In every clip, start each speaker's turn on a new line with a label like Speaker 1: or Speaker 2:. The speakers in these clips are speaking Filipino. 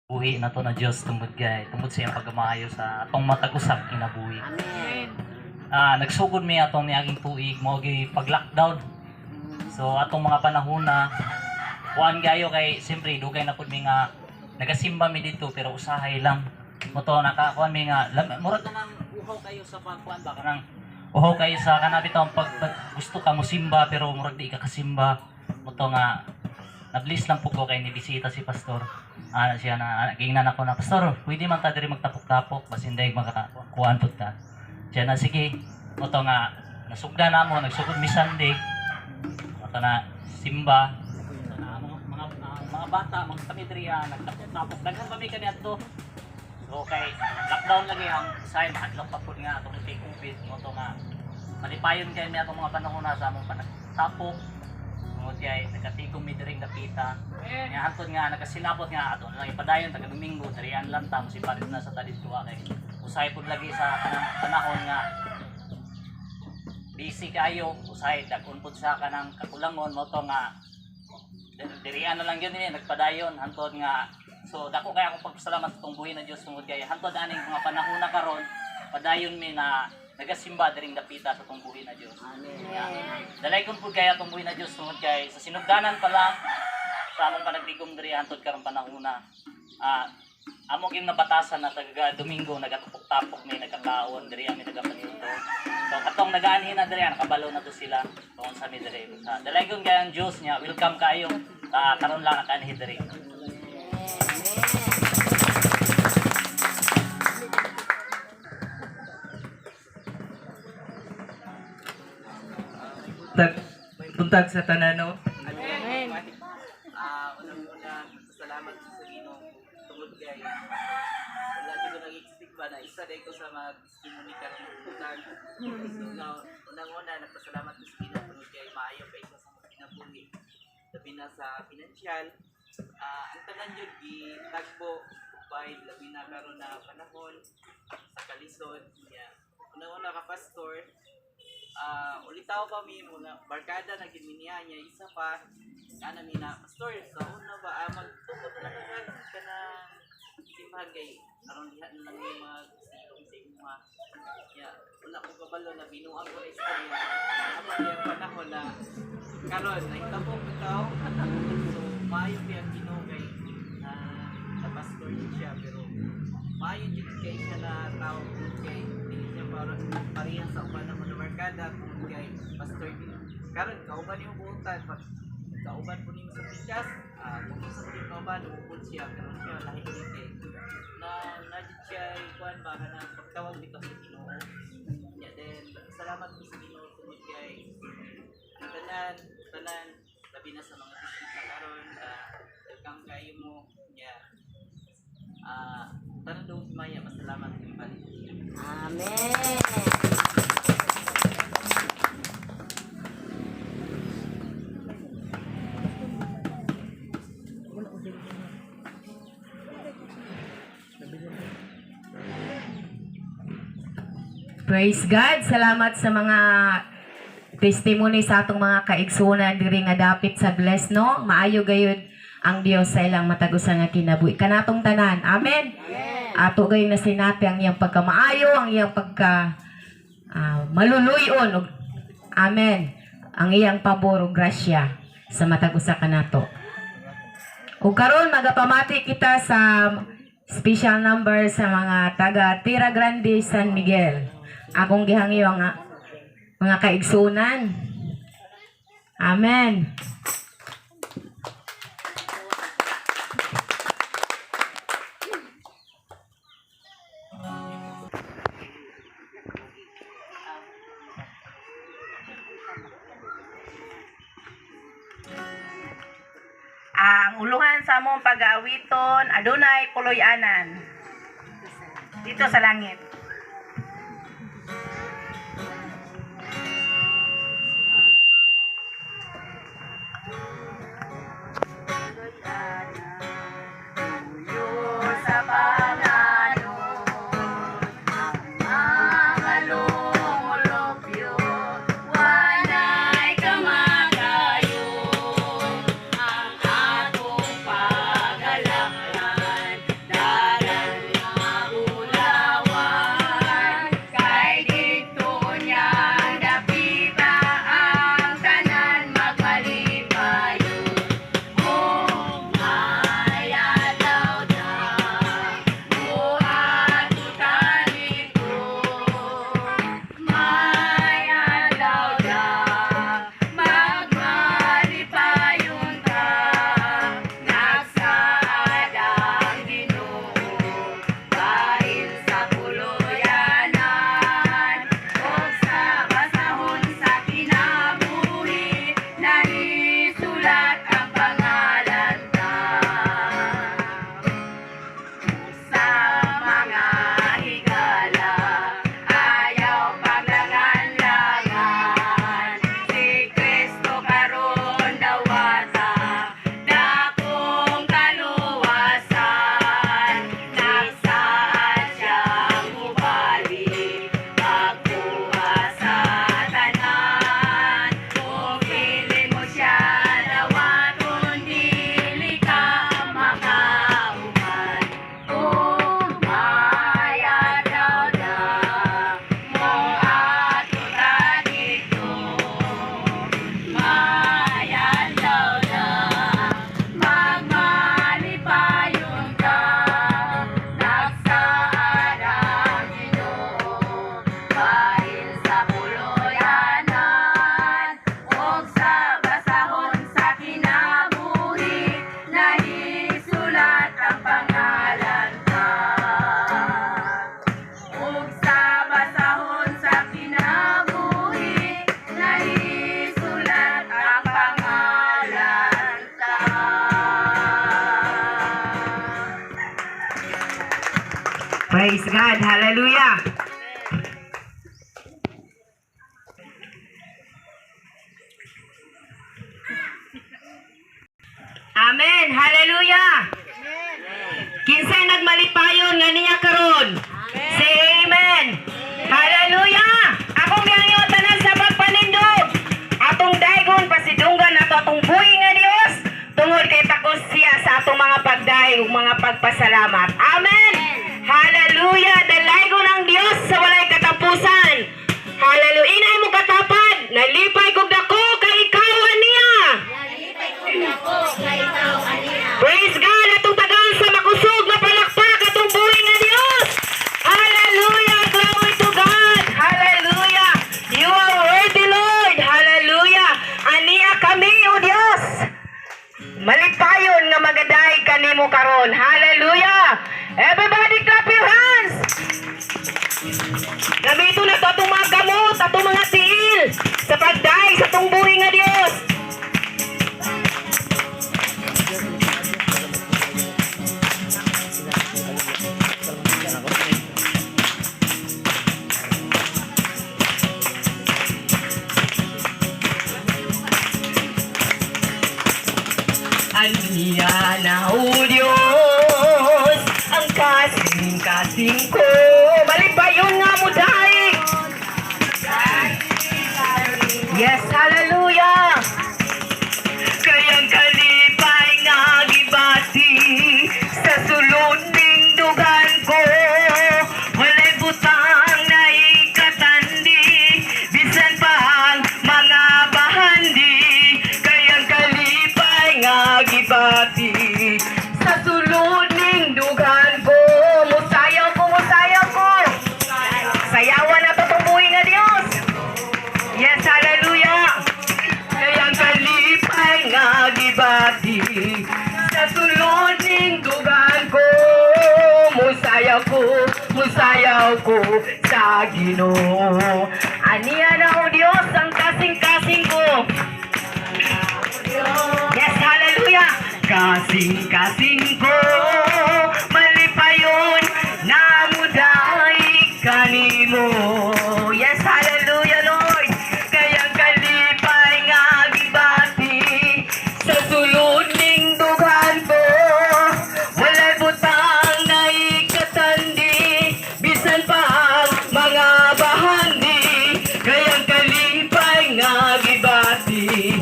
Speaker 1: Buhi na to na Dios tungod kay tungod sa iyang paggamaayo sa atong matag usab kinabuhi.
Speaker 2: Amen.
Speaker 1: Nagsugod mi atong niaging tuig mo gi pag-lockdown. So atong mga panahona kuan gayo kay siyempre dugay na pud mi nga nagasimba mi dito pero usahay lang. Mo to nakakuan mi nga murag to nang uhaw kayo sa pagkuan ba kanang uhaw kayo sa kanabit pag gusto ka mo simba pero murag di ka kasimba. Mo to nga na-bless lang po ko kay nibisita si pastor. Siya na gingnan ako na pastor, pwede man ta diri magtapok-tapok bas hindi magkakuan pud ta. Siya na sige. Mo to nga nasugda na mo nagsugod mi Sunday. Mo to na simba. So, na mga bata mga kami diri nagtapok-tapok daghan kami kaniadto. So kay lockdown lagi ang sign hadlok pa pud nga atong COVID mo to nga malipayon kay mi atong mga panahon na sa among panagtapok. Tungod kay nagatigom mi diring dapita. Nya hantod nga nagasinabot nga ato lang ipadayon taga Domingo dirian lang ta musipalit na sa tadidtua kay usay pud lagi sa kanang panahon nga busy kayo usay dagon pud sa kanang kakulangon mo to nga dirian na lang gyud ni nagpadayon hantod nga so dako kay akong pagpasalamat sa buhi na Dios tungod kay hantod aning mga panahon na karon padayon mi na nagasimba diring dapita sa buhi na Dios. Amen. Dalay kon pud kay atong buhi na Dios tungod kay sa sinugdanan pa lang sa among panagtigom diri hantod karon panahona. Amo gyud nabatasan na taga Domingo nagatupok-tapok may nagkakaon diri ami nagapanuto. So katong nagaanhin na diri nakabalo na to sila tungod sa mi diri. Dalay kon kay ang Dios niya welcome kayo karon lang nakaanhin diri.
Speaker 3: Buntag sa tanano.
Speaker 2: Amen.
Speaker 4: Unang-una, salamat sa Ginoo tungod kay wala di ko nag-expect ba na isa day ko sa mag-testimony karon ng buntag. So unang-una nagpasalamat ko sa Ginoo tungod kay maayo kay sa mga kinabuhi. Labi na sa financial, ang tanan jud gitagbo by labi na karon na panahon sa kalisod niya. Unang-una ka pastor, ulitaw kami mga barkada na giminiya niya isa pa ana mi na pastor sa una ba magtukod na lang ka na simbahan kay aron diha na lang yung mga silong sa mga ya wala ko kabalo na binuang ko na istorya apa yung panahon na karon ay tapok ikaw so maayo kay ang Ginoo kay na pastor siya pero maayo jud kay siya na tao kay parehas sa uban naman na markada kung kay pastor karon kauban yung buutan pag kauban po nimo sa pikas kung sa pili kauban ubod siya pero siya lahi kay na nadit siya kuan ba na pagtawag dito sa Ginoo ya then salamat po sa Ginoo tungod kay ang tanan labi na sa mga bisita karon welcome kayo mo ya tanan daw maya masalamat kay balik.
Speaker 2: Amen.
Speaker 5: Praise God. Salamat sa mga testimony sa atong mga kaigsunan diri nga dapit sa bless no. Maayo gayud ang Dios sa ilang matagusan nga kinabuhi kanatong tanan. Amen. Ato gayud na sinati ang iyang pagkamaayo, ang iyang pagka maluluyon. Amen. Ang iyang pabor ug grasya sa matagusa kanato. Ug karon magapamati kita sa special number sa mga taga Tierra Grande, San Miguel. Akong gihangyo ang mga kaigsunan. Amen. Ang uluhan sa among pag-aawiton adunay puloy-anan dito sa langit. Praise God. Hallelujah. Amen. Hallelujah. Kinsay nagmalipayon nga niya karon? Say amen. Hallelujah. Akong gihangyo tanan sa pagpanindog. Atong daygon pasidunggan ato atong buhi nga Dios tungod kay takos siya sa atong mga pagdayo ug mga pagpasalamat. Amen. Hallelujah. Dalaygon ang Dios sa walay katapusan. Hallelujah. Inay mo katapad. Nalipay kog dako kay ikaw aniya. Praise God. Atong tagaan sa makusog na palakpak atong buhi nga Dios. Hallelujah. Glory to God. Hallelujah. You are worthy, Lord. Hallelujah. Aniya kami, O Dios. Malipayon nga magaday kanimo karon. Hallelujah. Everybody clap your hands. Gamito na to atong mga gamot, atong mga tiil sa pagday sa atong buhi nga Dios. Aniya na o Diyos ang kasing-kasing ko. Malipayon nga mo dahil. Yes, hallelujah. Kayang kalipay nga gibati sa sulod ning dugan ko. Walay butang na ikatandi bisan pa ang mga bahandi. Kayang kalipay nga gibati sa sulod ning dugan ko. Musayaw ko, musayaw ko. Sayawan na tutubuhi nga Dios. Yes, hallelujah. Kayang kalipay nga gibati sa sulod ning dugan ko. Musayaw ko sa Ginoo. Aniya na o Dios ang kasing-kasing ko. Yes, hallelujah. Kasing-kasing ko, malipayon na muday kanimo. Yes, hallelujah, Lord. Kayang kalipay nga gibati sa sulod ning dugan ko. Walay butang na ikatandi bisan pa ang mga bahandi. Kayang kalipay nga gibati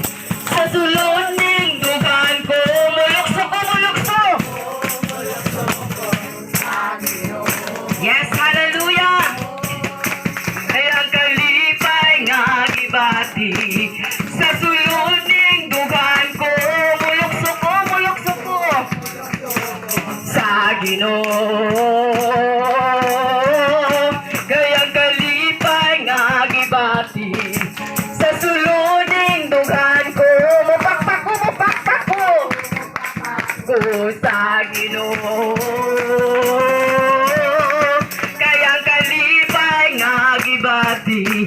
Speaker 5: sa sulod ning dugan ko. Mulukso ko, mulukso. Yes, hallelujah. Kayang kalipay nga gibati sa sulod ning dugan ko. Mulukso ko, mulukso ko sa Ginoo. Kayang kalipay nga gibati sa sulod ning dugan ko. Mupakpak ko sa Ginoo. Kayang kalipay nga gibati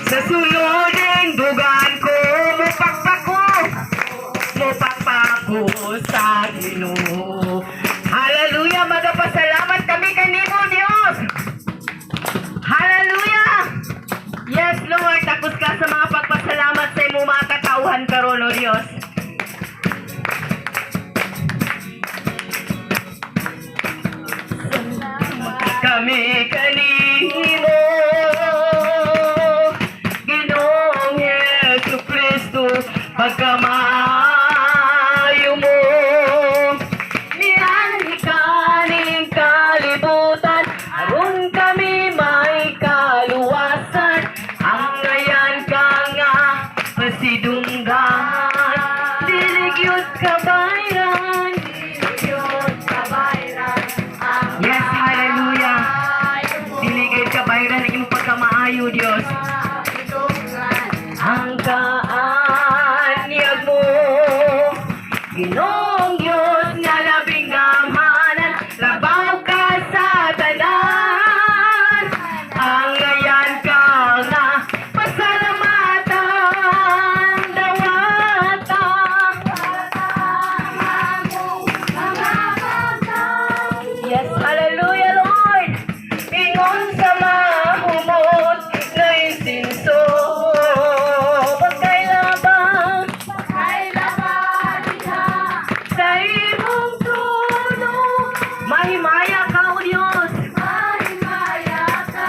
Speaker 5: sa sulod ning dugan ko. Mupakpak ko sa Ginoo. Hallelujah. Magapasalamat kami kanimo Dios. Hallelujah. Yes, Lord. Takos ka sa mga pagpasalamat sa imo mga katauhan karon, O Dios. Kami kanimo, Ginoong Jesucristo, pagkamayo mo. Niyani kaning kalibutan, aron kami may kaluwasan. Ang ngayon ka nga pasidunggan, diligyot kabayran, diligyot kabayran. Yes, hallelujah. Mahimaya ka, O Diyos.
Speaker 2: Mahimaya ka.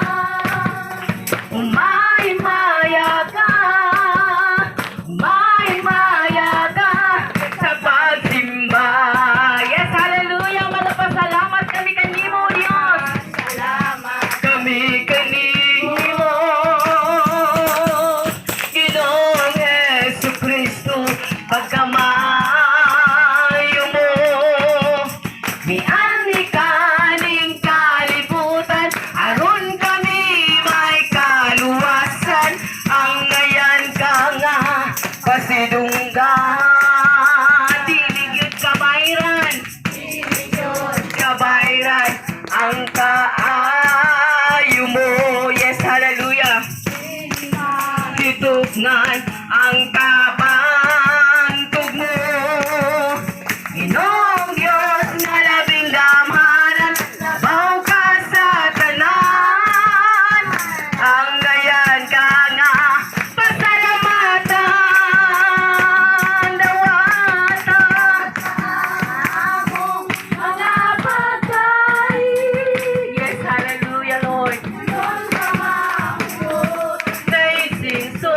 Speaker 5: Mahimaya ka. Mahimaya ka sa pagsimba. Yes, hallelujah. Magpasalamat kami kanimo, O Diyos.
Speaker 2: Salamat.
Speaker 5: Kami kanimo, Ginoong Jesucristo, pagkamayo mo. Miani kaning kalibutan, aron kami may kaluwasan. Ang ngayan ka nga, pasidunggan. Diligid kabayran, kabayran, ang kaayo mo. Yes, hallelujah. Titugnan ang kabantog mo. Ginoong Diyos na labing damhanan, baw ka sa tanan. Ang gayan ka nga, pasalamatan, dawatan.
Speaker 2: Among mga bagay.
Speaker 5: Yes, hallelujah, Lord.
Speaker 2: Iyon ka maabot.
Speaker 5: Praising soul.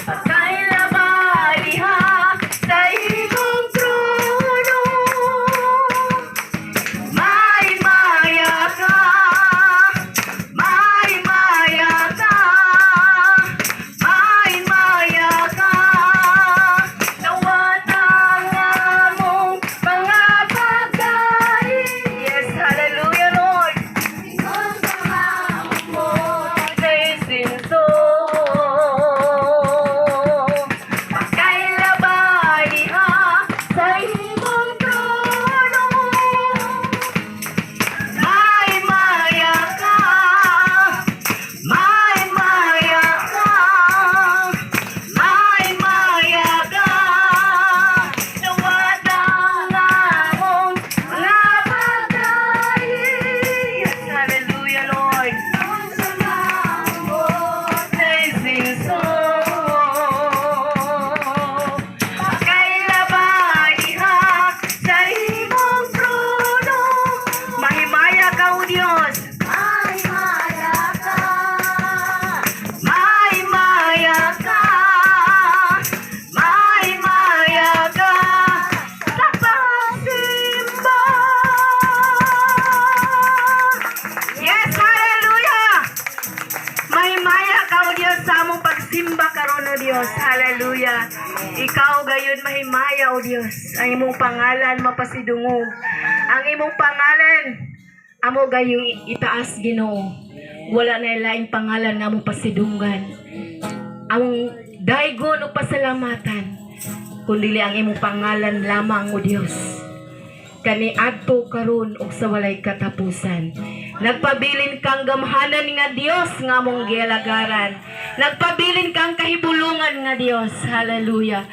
Speaker 5: Patay na baliha sa iyong trono. May maya ka. May maya ka. May maya ka. Nawatang among mga bagay. Yes, hallelujah, Lord.
Speaker 2: Iyon ka maabot.
Speaker 5: Praising soul. Pagkailabay sa iyong trono. May maya ka. May maya ka. May maya ka. Nawatang among mga bagay. Yes, hallelujah, Lord.
Speaker 2: Iyon ka maabot.
Speaker 5: Praising soul. Pagkailabaliha sa imong trono. Mahimaya ka, O Diyos.
Speaker 2: Mahimaya ka.
Speaker 5: Mahimaya ka. Mahimaya ka sa pagsimba. Yes, hallelujah. Mahimaya ka, O Diyos, sa among pagsimba karon, O Diyos. Hallelujah. Ikaw gayon mahimaya, O Diyos. Ang imong pangalan mapasidungog. Ang imong pangalan amo gayong itaas, Ginoo. Wala na laing pangalan nga among pasidunggan. Among daygon o pasalamatan kundi ang imong pangalan lamang, O Diyos. Kani adto karon og sa walay katapusan. Nagpabilin kang gamhanan nga Dios nga among gialagaran. Nagpabilin kang kahibulungan nga Dios. Hallelujah.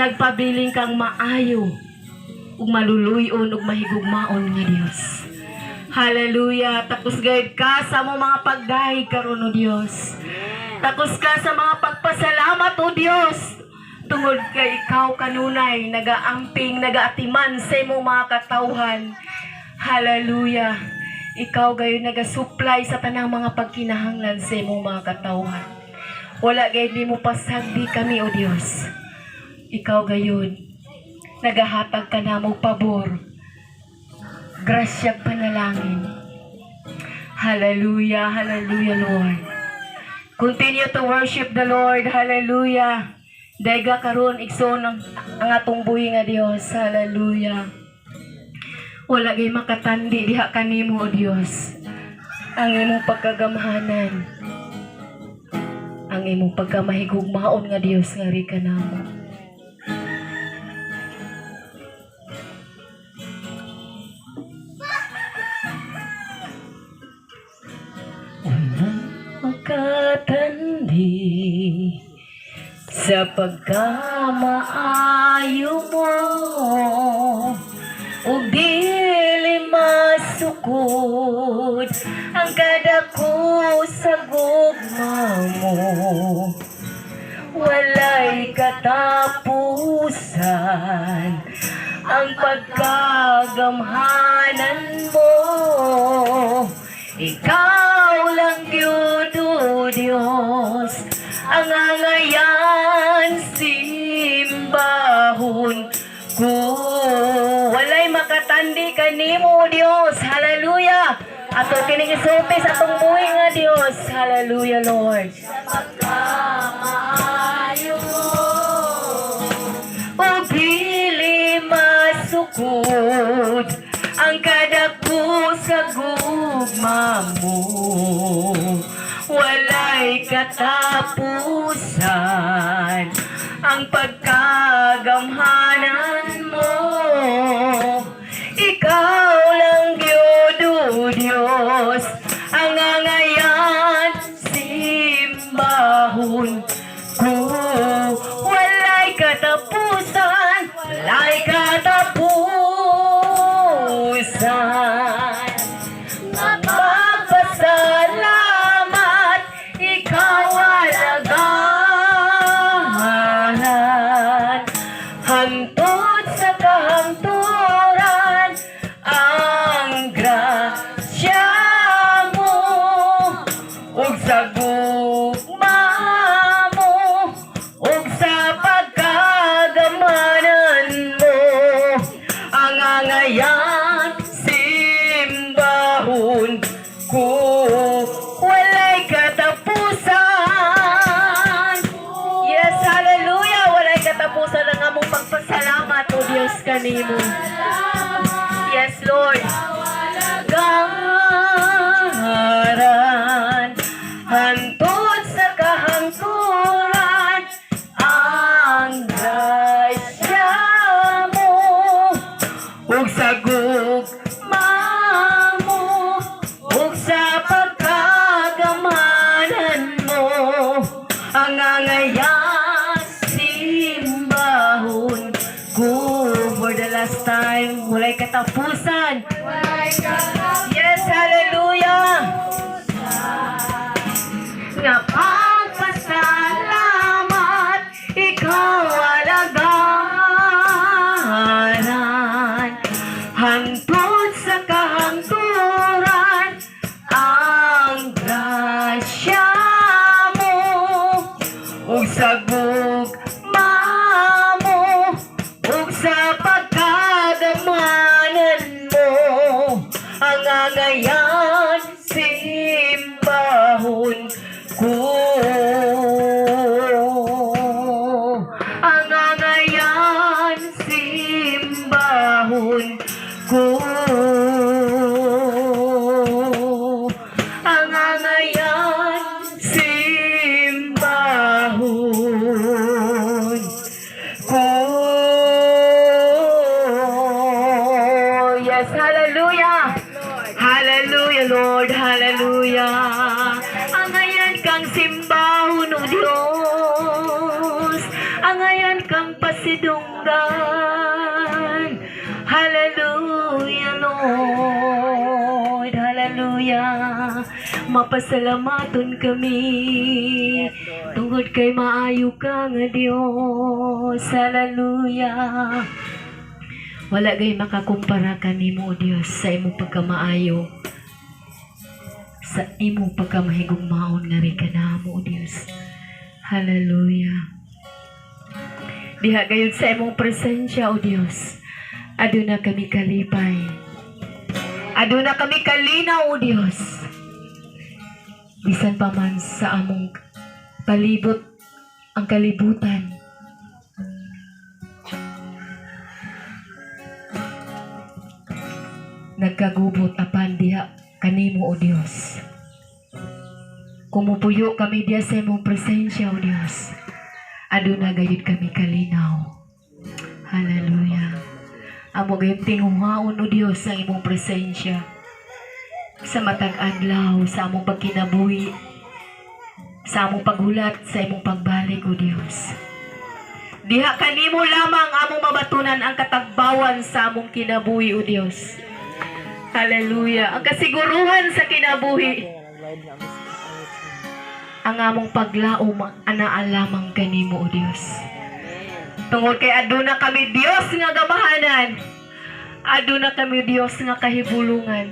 Speaker 5: Nagpabilin kang maayo ug maluluyon ug mahigugmaon nga Dios. Hallelujah. Takos gayud ka sa among mga pagdahi karon, O Dios. Takos ka sa mga pagpasalamat, O Dios. Tungod kay ikaw kanunay nagaamping, nagaatiman sa imong mga katawhan. Hallelujah. Ikaw gayon nagasupply sa tanang mga pagkinahanglan sa imong mga katawhan. Wala gayud nimo pasagdi kami, O Dios. Ikaw gayon nagahatag ka namo pabor. Grasya panalangin. Hallelujah, hallelujah, Lord. Continue to worship the Lord. Hallelujah. Daiga karon igsoon ang atong buhi nga Dios. Hallelujah. Wala gay makatandi diha kanimo, O Dios. Ang imong pagkagamhanan. Ang imong pagkamahigugmaon nga Dios nga ri kanamo. Makatandi sa pagkamaayo mo ug dili masukod ang kadako sa gugma mo. Walay katapusan ang pagkagamhanan mo. Ikaw lang yun, O Diyos, ang angayan simbahon ko. Walay makatandi kanimo, O Diyos. Hallelujah. Ato kining isupis atong buhi nga Diyos. Hallelujah, Lord. O dili masukod ang kadako sa gugma mo. Walay katapusan ang pagkagamhanan mo. Ikaw lang Diyod, O Diyos, ang angayan simbahon ko. Walay katapusan, walay katapusan. Magpapasalamat, ikaw alagahan. Hantod sa kahangturan, ang grasya mo. Ug sa gugma mo, ug sa pagkagamanan mo, ang angayan simbahon ko. Walay katapusan. Yes, hallelujah. Walay katapusan ang among pagpasalamat, O Diyos, kanimo. Yes, Lord. Gaharan, hantod sa kahangturan, ang grasya mo. Ug sa gugma mo, ug sa pagkagamanan mo, ang angayan simbahon ko. For the last time, walay katapusan. Yes, hallelujah. Nga pagpasalamat, ikaw alagahan. Hantod sa kahangturan, ang grasya mo. Ug sa gugma mo, ug sa pagkagamanan mo, ang angayan simbahon ko. Ang angayan simbahon ko. Ang angayan simbahon ko. Yes, hallelujah. Hallelujah, Lord. Hallelujah. Angayan kang simbahon, O Diyos. Angayan kang pasidunggan. Hallelujah, Lord. Hallelujah. Mapasalamaton kami. Tungod kay maayo ka nga Diyos. Hallelujah. Wala gay makakumpara kanimo, O Diyos, sa imong pagkamaayo, sa imong pagkamahigugmaon nga rin kanamo, O Diyos. Hallelujah. Diha gayon sa imong presensya, O Diyos, aduna kami kalipay, aduna kami kalinaw, O Diyos. Bisan pa man sa among palibot ang kalibutan, nagkagubot apan diha kanimo, O Diyos. Kumupuyo kami diha sa imong presensya, O Diyos. Aduna gayud kami kalinaw. Hallelujah. Amo gayud tinguhaon, O Diyos, sa imong presensya. Sa matag adlaw, sa among pagkinabuhi, sa among paghulat, sa imong pagbalik, O Diyos. Diha kanimo lamang among mabatunan ang katagbawan sa among kinabuhi, O Diyos. Hallelujah. Ang kasiguruhan sa kinabuhi. Ang among paglaom, anaa lamang kanimo, O Diyos. Tungod kay aduna kami Dios nga gamahanan. Aduna kami Dios nga kahibulungan.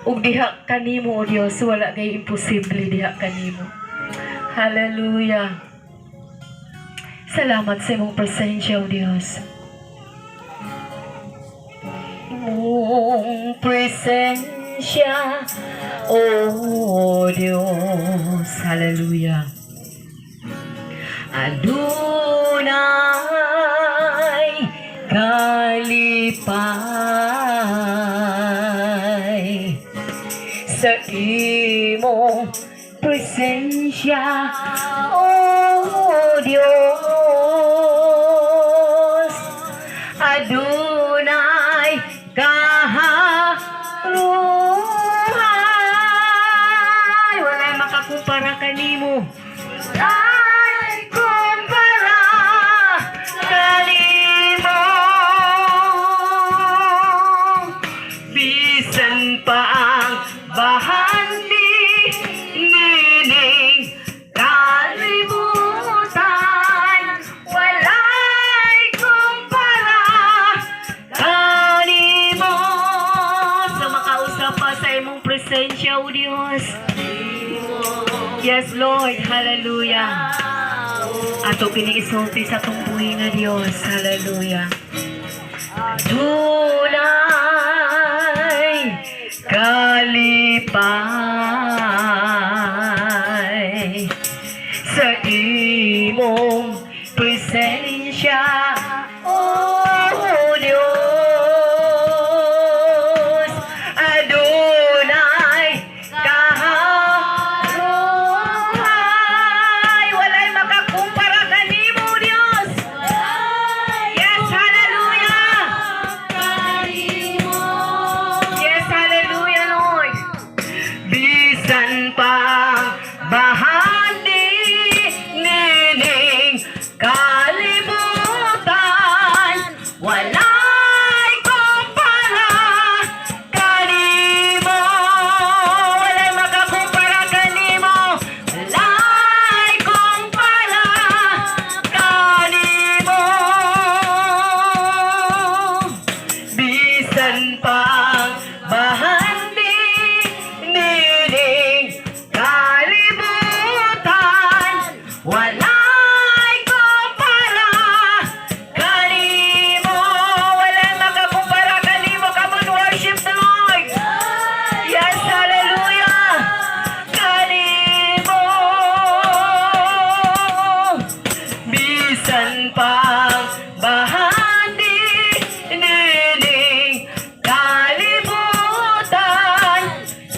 Speaker 5: Ug diha kanimo o Dios wala kay imposible diha kanimo. Hallelujah. Salamat sa imong presensya o Dios. Imong presensya o Dios. Hallelujah. Adunay kalipay sa imong presensya, O Diyos. Adunay kaharuhay, walay makakumpara kanimo. Walay kumpara kanimo. Bisan pa ang bahandi nining kalibutan, walay kumpara kanimo. Sa makausap pa sa imong presensya, O Diyos. Yes, Lord. Hallelujah. Ato kiniisulti sa itong buhay nga Diyos. Hallelujah. Dunay kalipay sa imong presensya, O Diyos. Adunay kaharuhay, walay makakumpara kanimo, Diyos. Yes, hallelujah. Yes, hallelujah, Lord. Bisan pa bahandi nining kalibutan, walay kumpara kanimo. Walay makakumpara kanimo. Walay kumpara kanimo. Bisan pang bahandi nining kalibutan, walay kumpara kanimo. Walay makakumpara kanimo. Come on, worship the Lord. Yes, hallelujah. Kanimo. Bisan pang bahandi nining kalibutan,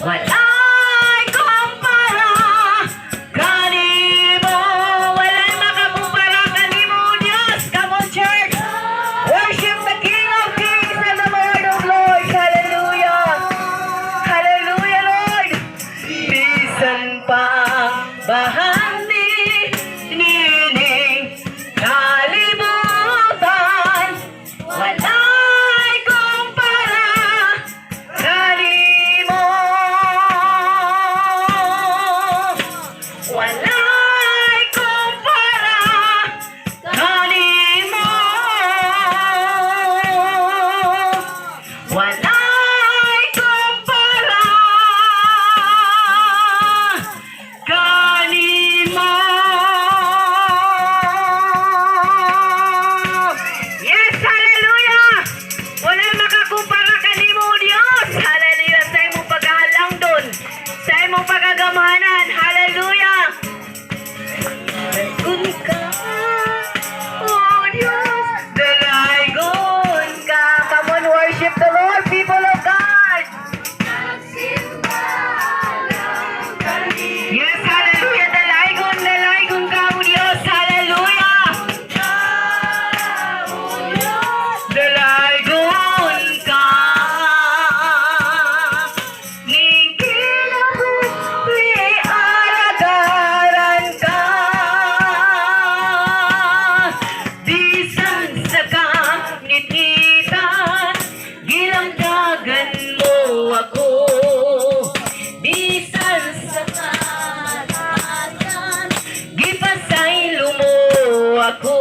Speaker 5: walay kumpara kanimo. Walay makakumpara kanimo, Diyos. Come on, church. Worship the King of Kings and the Lord of Lords. Hallelujah. Hallelujah, Lord. Bisan pa bahandi nining kalibutan, walay kumpara kanimo. Walay kumpara kanimo. Walay kumpara kanimo. Yes, hallelujah. Walay makakumpara kanimo, Diyos. Hallelujah. Sa imong paghahalang doon, sa imong pagagamahanan. Hallelujah. Dalagon ka, oh Diyos. Dalagon ka. Come on, worship the Lord, people of God. Yes, hallelujah. Dalagon ka, oh Diyos. Hallelujah. Dalagon ka. Ning kinabuhi alagaran ka. Bisan sa kangit-ngitan, ginamdagan mo ako. Bisan sa kalapatan, gipasaylo mo ako.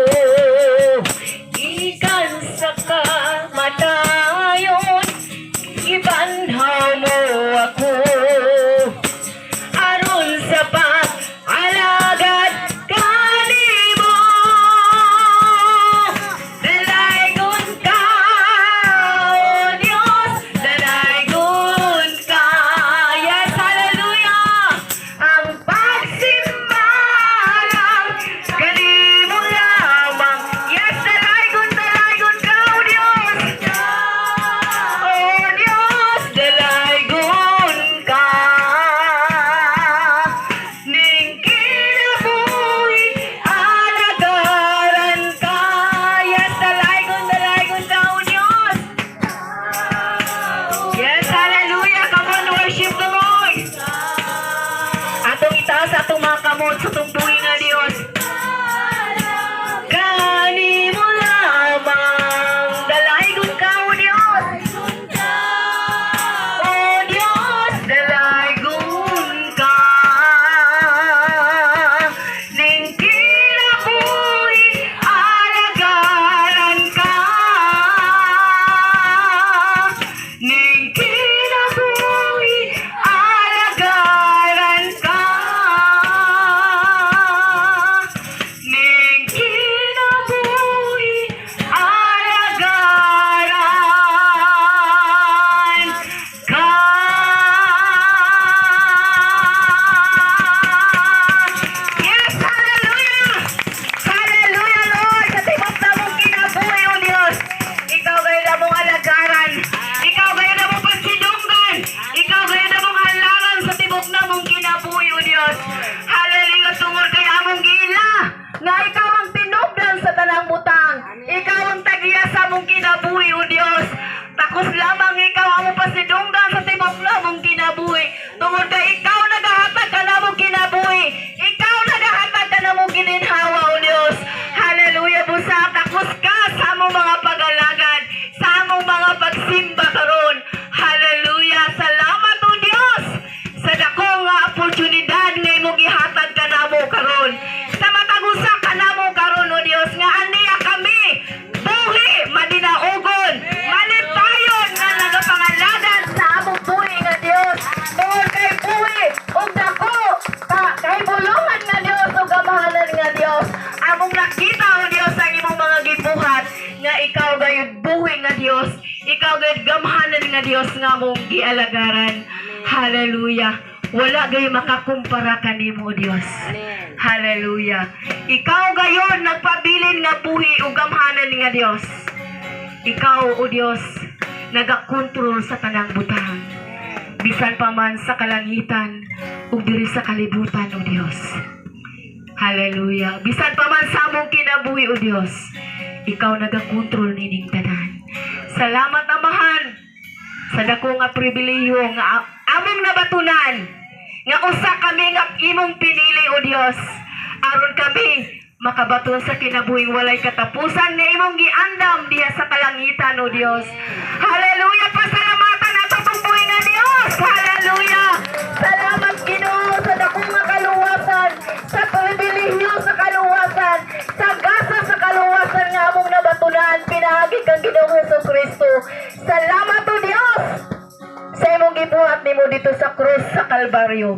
Speaker 5: Dios nga mong gialagaran. Hallelujah. Wala gayon makakumpara kanimo, O Dios. Hallelujah. Ikaw gayon nagpabilin nga buhi ug gamhanan nga Dios. Ikaw, O Dios, nagakontrol sa tanang butang. Bisan pa man sa kalangitan ug diri sa kalibutan, O Dios. Hallelujah. Bisan pa man sa among kinabuhi, O Dios, ikaw nagakontrol nining tanan. Salamat, Amahan, sa dako nga pribilehiyo nga among nabatunan nga usa kami nga imong pinili, O Dios, aron kami makabaton sa kinabuhing walay katapusan nga imong giandam diha sa kalangitan, O Dios. Hallelujah. Pasalamatan ato tong buhi nga Dios. Hallelujah. Salamat, Ginoo, sa dakong nga kaluwasan, sa pribilehiyo sa kaluwasan, sa gasa sa kaluwasan nga among nabatunan pinaagi kang Ginoong Hesukristo. Salamat, O Dios, sa imong gibuhat nimo dito sa krus sa Kalbaryo.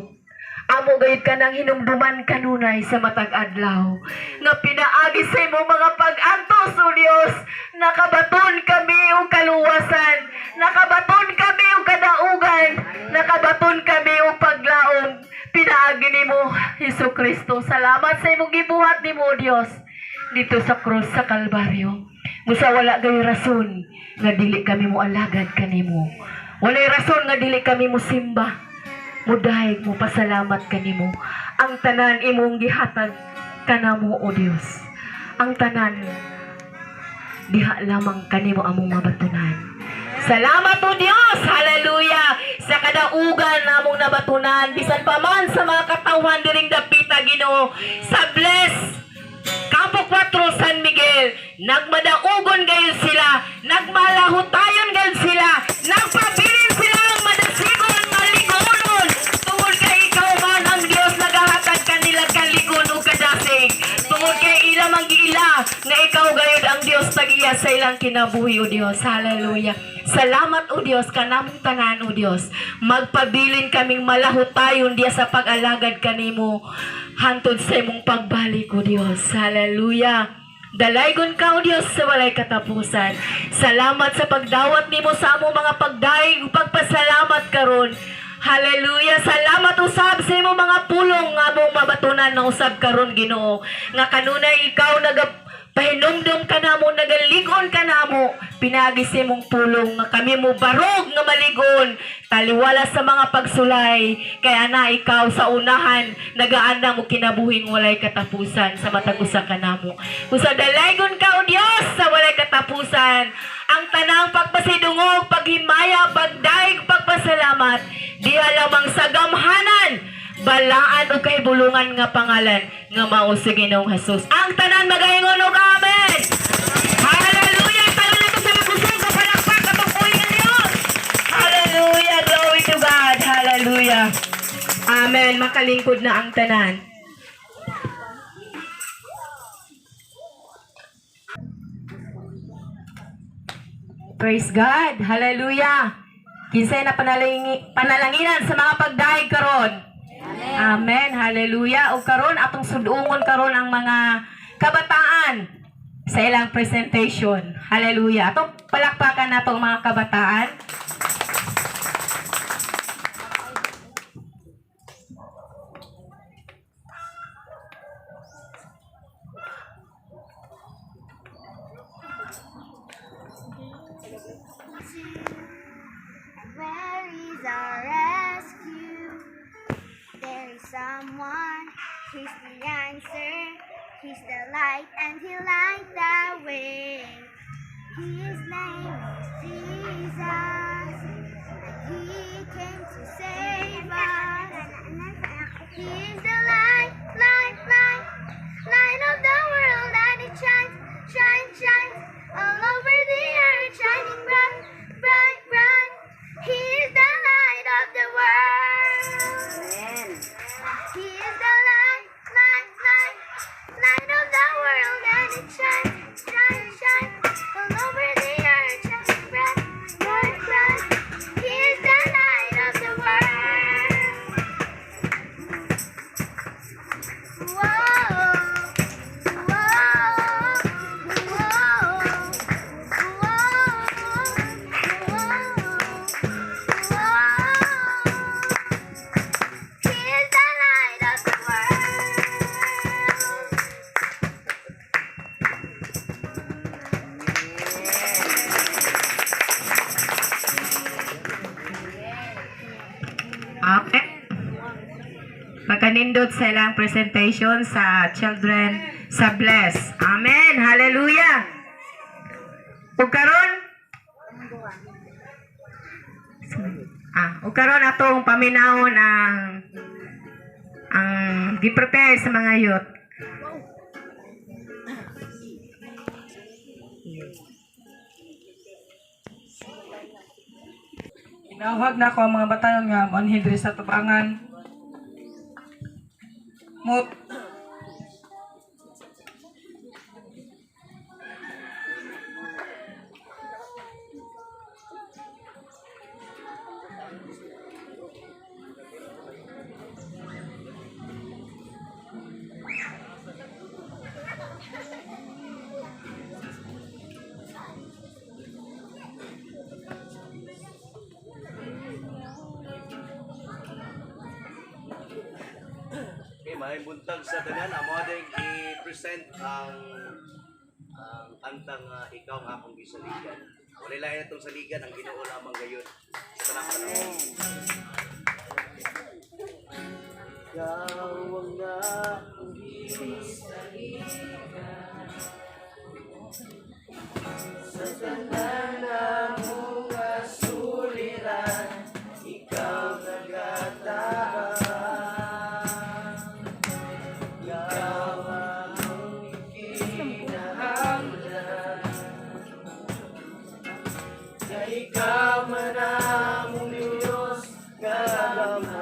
Speaker 5: Amo gayud ka nang hinumduman kanunay sa matag adlaw nga pinaagi sa imong mga pag-antos, O Dios. Nakabaton kami og kaluwasan, nakabaton kami og kadaugan, nakabaton kami og paglaom. Pinaagi nimo, Hesukristo. Salamat sa imong gibuhat nimo, O Dios, dito sa krus sa Kalbaryo. Musa wala gay rason nga dili kami mo alagad kanimo. Walay rason nga dili kami mo simba. Mudahig mo pasalamat kanimo. Ang tanan imong gihatag kanamo, O Dios. Ang tanan diha lamang kanimo among mabatunan. Salamat, O Dios. Hallelujah. Sa kadaugan namong nabatunan bisan pa man sa mga katawhan diring dapita, Ginoo, sa Bless Campo 4 San Miguel, nagmadaugon gayon sila, nagmalahutayon gayon sila, nagpabilin sila ng madasigon, maligonon. Tungod kay ikaw man ang Dios nagahatag kanila kaligon o kadasig. Tungod kay ila manggiila, nga ikaw gayud ang Dios tag-iya sa ilang kinabuhi, O Dios. Hallelujah. Salamat, O Dios, kanamong tanan, O Dios. Magpabilin kaming malahutayon diya sa pag-alagad kanimo hantod sa imong pagbalik, O Dios. Hallelujah. Dalaygon ka, O Dios, sa walay katapusan. Salamat sa pagdawat nimo sa among mga pagdaig ug pagpasalamat karon. Hallelujah. Salamat usab sa imong mga pulong nga among mabatunan na usab karon, Ginoo. Nga kanunay ikaw pahinumdum ka namo, nagaligon ka namo, pinagi sa imong pulong nga kami mo barog nga maligon, taliwala sa mga pagsulay, kaya na ikaw sa unahan, nagaanda mo kinabuhing walay katapusan sa matag usa ka namo. Usa dalaygon ka, O Dios, sa walay katapusan, ang tanang pagpasidungog, paghimaya, pagdaig, pagpasalamat, diha lamang sa gamhanan, balaan o kahibulungan nga pangalan nga mao sa Ginoong Hesus. Ang tanan magaingon og amen. Hallelujah. Tanan nato sa makusog ka palakpak atong buhi nga Dios. Hallelujah. Glory to God. Hallelujah. Amen. Makalingkod na ang tanan. Praise God. Hallelujah. Kinsay na panalanginan sa mga pagdaig karon. Amen. Hallelujah. O karon atong sudungon karon ang mga kabataan sa ilang presentation. Hallelujah. Atong palakpakan natong mga kabataan.
Speaker 2: Where is our rescue? There is someone, he's the answer, he's the light and he light the way. His name is Jesus, and he came to save us. He is the light, light, light, light of the world, and it shines, shines, shines all over the earth, shining bright, bright, bright. He is the light of the world. He is the light, light, light, light of the world, and it shines, shines, shines all over the earth, shining bright, bright, bright.
Speaker 5: Okay. Pagkanindot sa ilang presentation sa children sa Bless. Amen. Hallelujah. Ug karon ug karon atong paminawon ang gi-prepare sa mga youth.
Speaker 3: Inawag na ko ang mga batayon nga manhid diri sa tubangan. Mut
Speaker 6: Okay, maayong buntag sa tanan. Amo din i-present ang antang ikaw nga akong gisaligan. Wala lang itong saligan ang Ginoo lamang gayon. Sa tanang panahon. Ikaw ang akong gisaligan. Sa tanan namong kasuliran, ikaw nagatahan. Ikaw man among Diyos kagamhanan.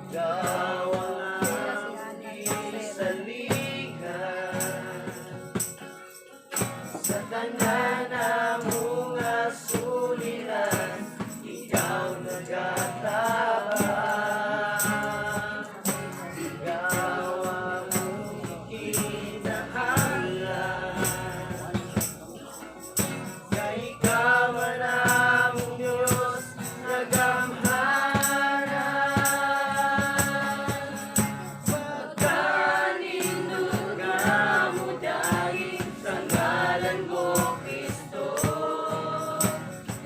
Speaker 6: Ikaw ang among gisaligan. Sa tanan namong kasuliran, ikaw nagatahan. Ikaw ang among kinahanglan. Ikaw man among Diyos nagamhanan. Pagkanindot nga mo dahil sa ngalan mo, Kristo.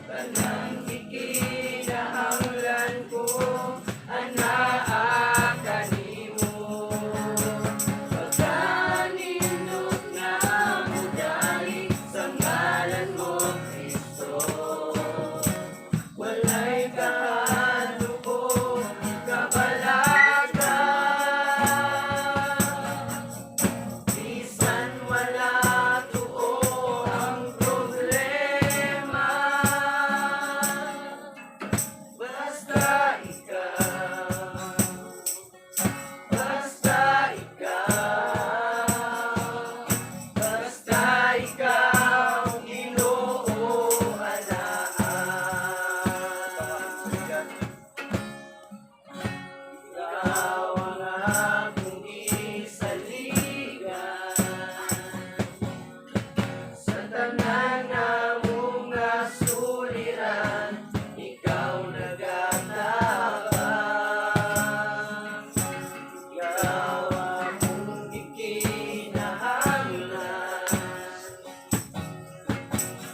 Speaker 6: Tanang ikinahanglan ko, anaa kanimo. Pagkanindot nga mo dahil sa ngalan mo, Kristo. Walay kahadlo ko kabalagan. Bisan wala tuo ang problema. Basta ikaw. Basta ikaw. Basta ikaw, Ginoo, anaan. Ikaw ang akong gisaligan. Sa tanan namong kasuliran, ikaw nagatahan. Ikaw among ikinahanglan.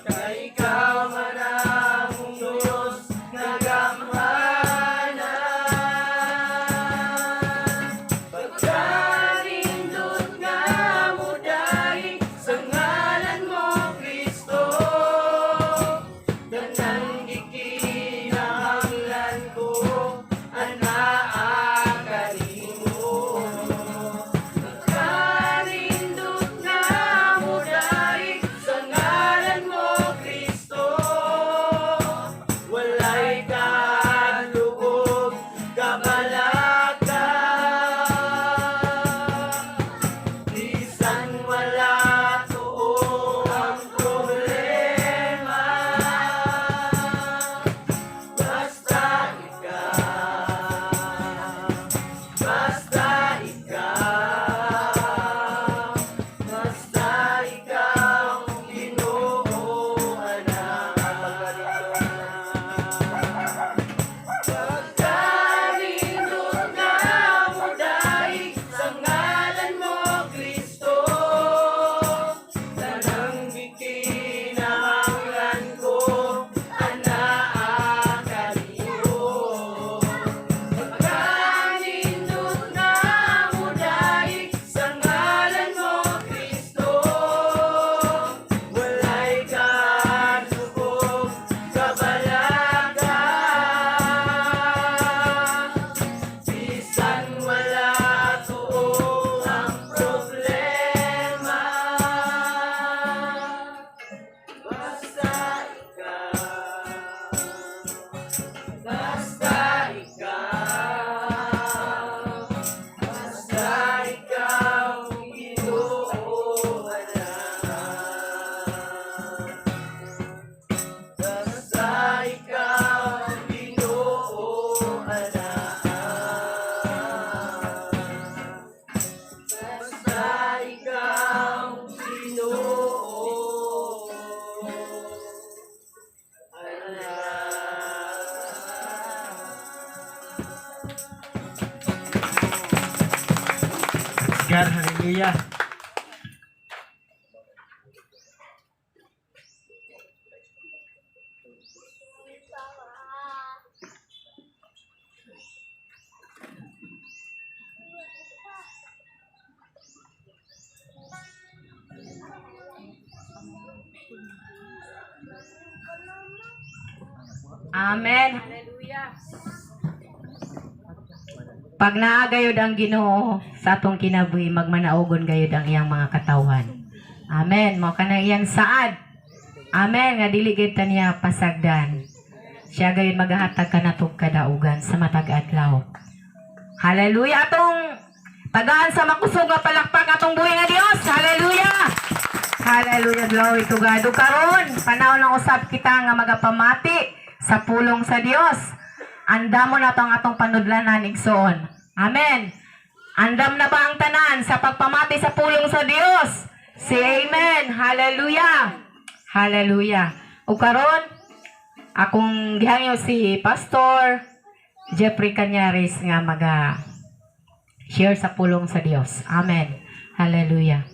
Speaker 6: Kay ikaw man among Diyos nagamhanan. Pagkanindot nga mo dahil sa ngalan mo, Kristo.
Speaker 7: God. Hallelujah.
Speaker 5: Amen. Pag naagayod ang Ginoo sa atong kinabuhi, magmanaogon gayud ang iyang mga katawhan. Amen. Mao kanang iyang saad. Amen. Nga dili gid ta niya pasagdan. Siya gayud magahatag kanatog kadaugan sa matag adlaw. Hallelujah. Atong tagaan sa makusog nga palakpak atong buhi nga Dios. Hallelujah. Hallelujah. Glory to God. Ug karon panahon ng usab kita nga magapamati sa pulong sa Dios. Andam mo na itong atong panudlanan igsoon. Amen. Andam na ba ang tanan sa pagpamati sa pulong sa Dios? Say amen. Hallelujah. Hallelujah. O karon, akong gihangyo si Pastor Jeffrey Canyares nga share sa pulong sa Dios. Amen. Hallelujah.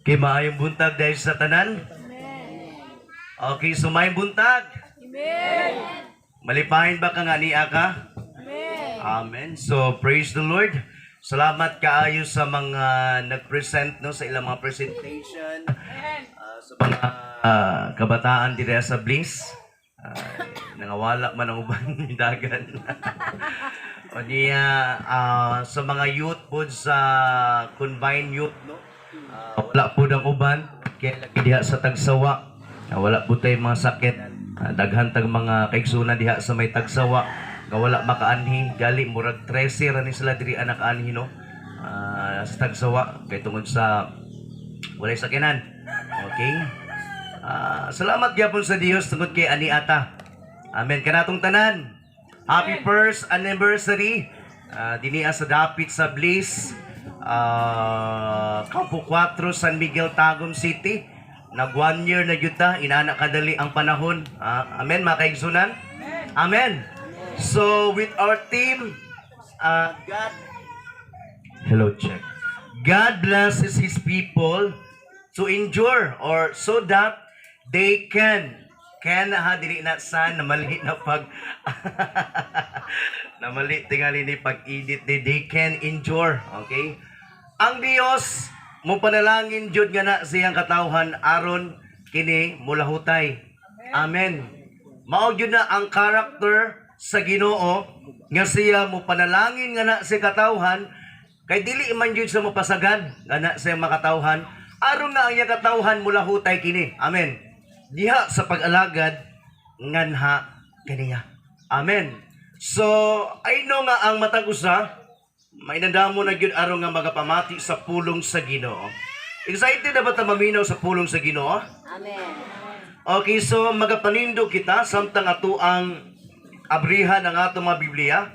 Speaker 6: Okay, maayong buntag dahil sa tanan. Okay, so maayong buntag. Malipahin ba ka nga niya ka? Amen. So, praise the Lord. Salamat kaayo sa mga nag-present no, sa ilang mga presentation. Sa mga kabataan dito sa Bliss. Nangawala man ang uban ni dagan. O niya, sa mga youth po sa combined youth, no? Wala po ng uban, kaya lagi diha sa tagsawa. Wala po tayo mga sakit. Daghan tag mga kaigsunan diha sa may tagsawa. Nga wala makaanhi, gali murag 13 rani sila diri anak anhi no. Sa tagsawa kay tungod sa walay sakinan. Okay? Salamat gyapon sa Dios tungod kay ani ata. Amen kanatong tanan. Happy first anniversary dinhi sa dapit sa Bliss. Campo 4 San Miguel Tagum City. Nag 1 year na yuta, inana kadali ang panahon. Amen mga kaigsunan. Amen. So with our team, God, hello check. God blesses His people to endure or so that they can dili na sa namali na pag namali tingali ni pag-edit they can endure. Okay? Ang Dios mo panalangin jud nga na siyang katawhan aron kini mulahutay. Amen. Mao jud na ang character sa Ginoo nga siya mo panalangin nga na si katawhan kay dili man jud sa mapasagad nga na siyang makatawhan aron nga ang iyang katawhan mulahutay kini. Amen. Diha sa pag-alagad nganha kaniya. Amen. So, I know nga ang matag usa may nandamo na gyud aron nga magapamati sa pulong sa Ginoo. Excited na ba ta maminaw sa pulong sa Ginoo? Amen. Okay, so magapanindo kita samtang ato ang abrihan ng atong mga Biblia.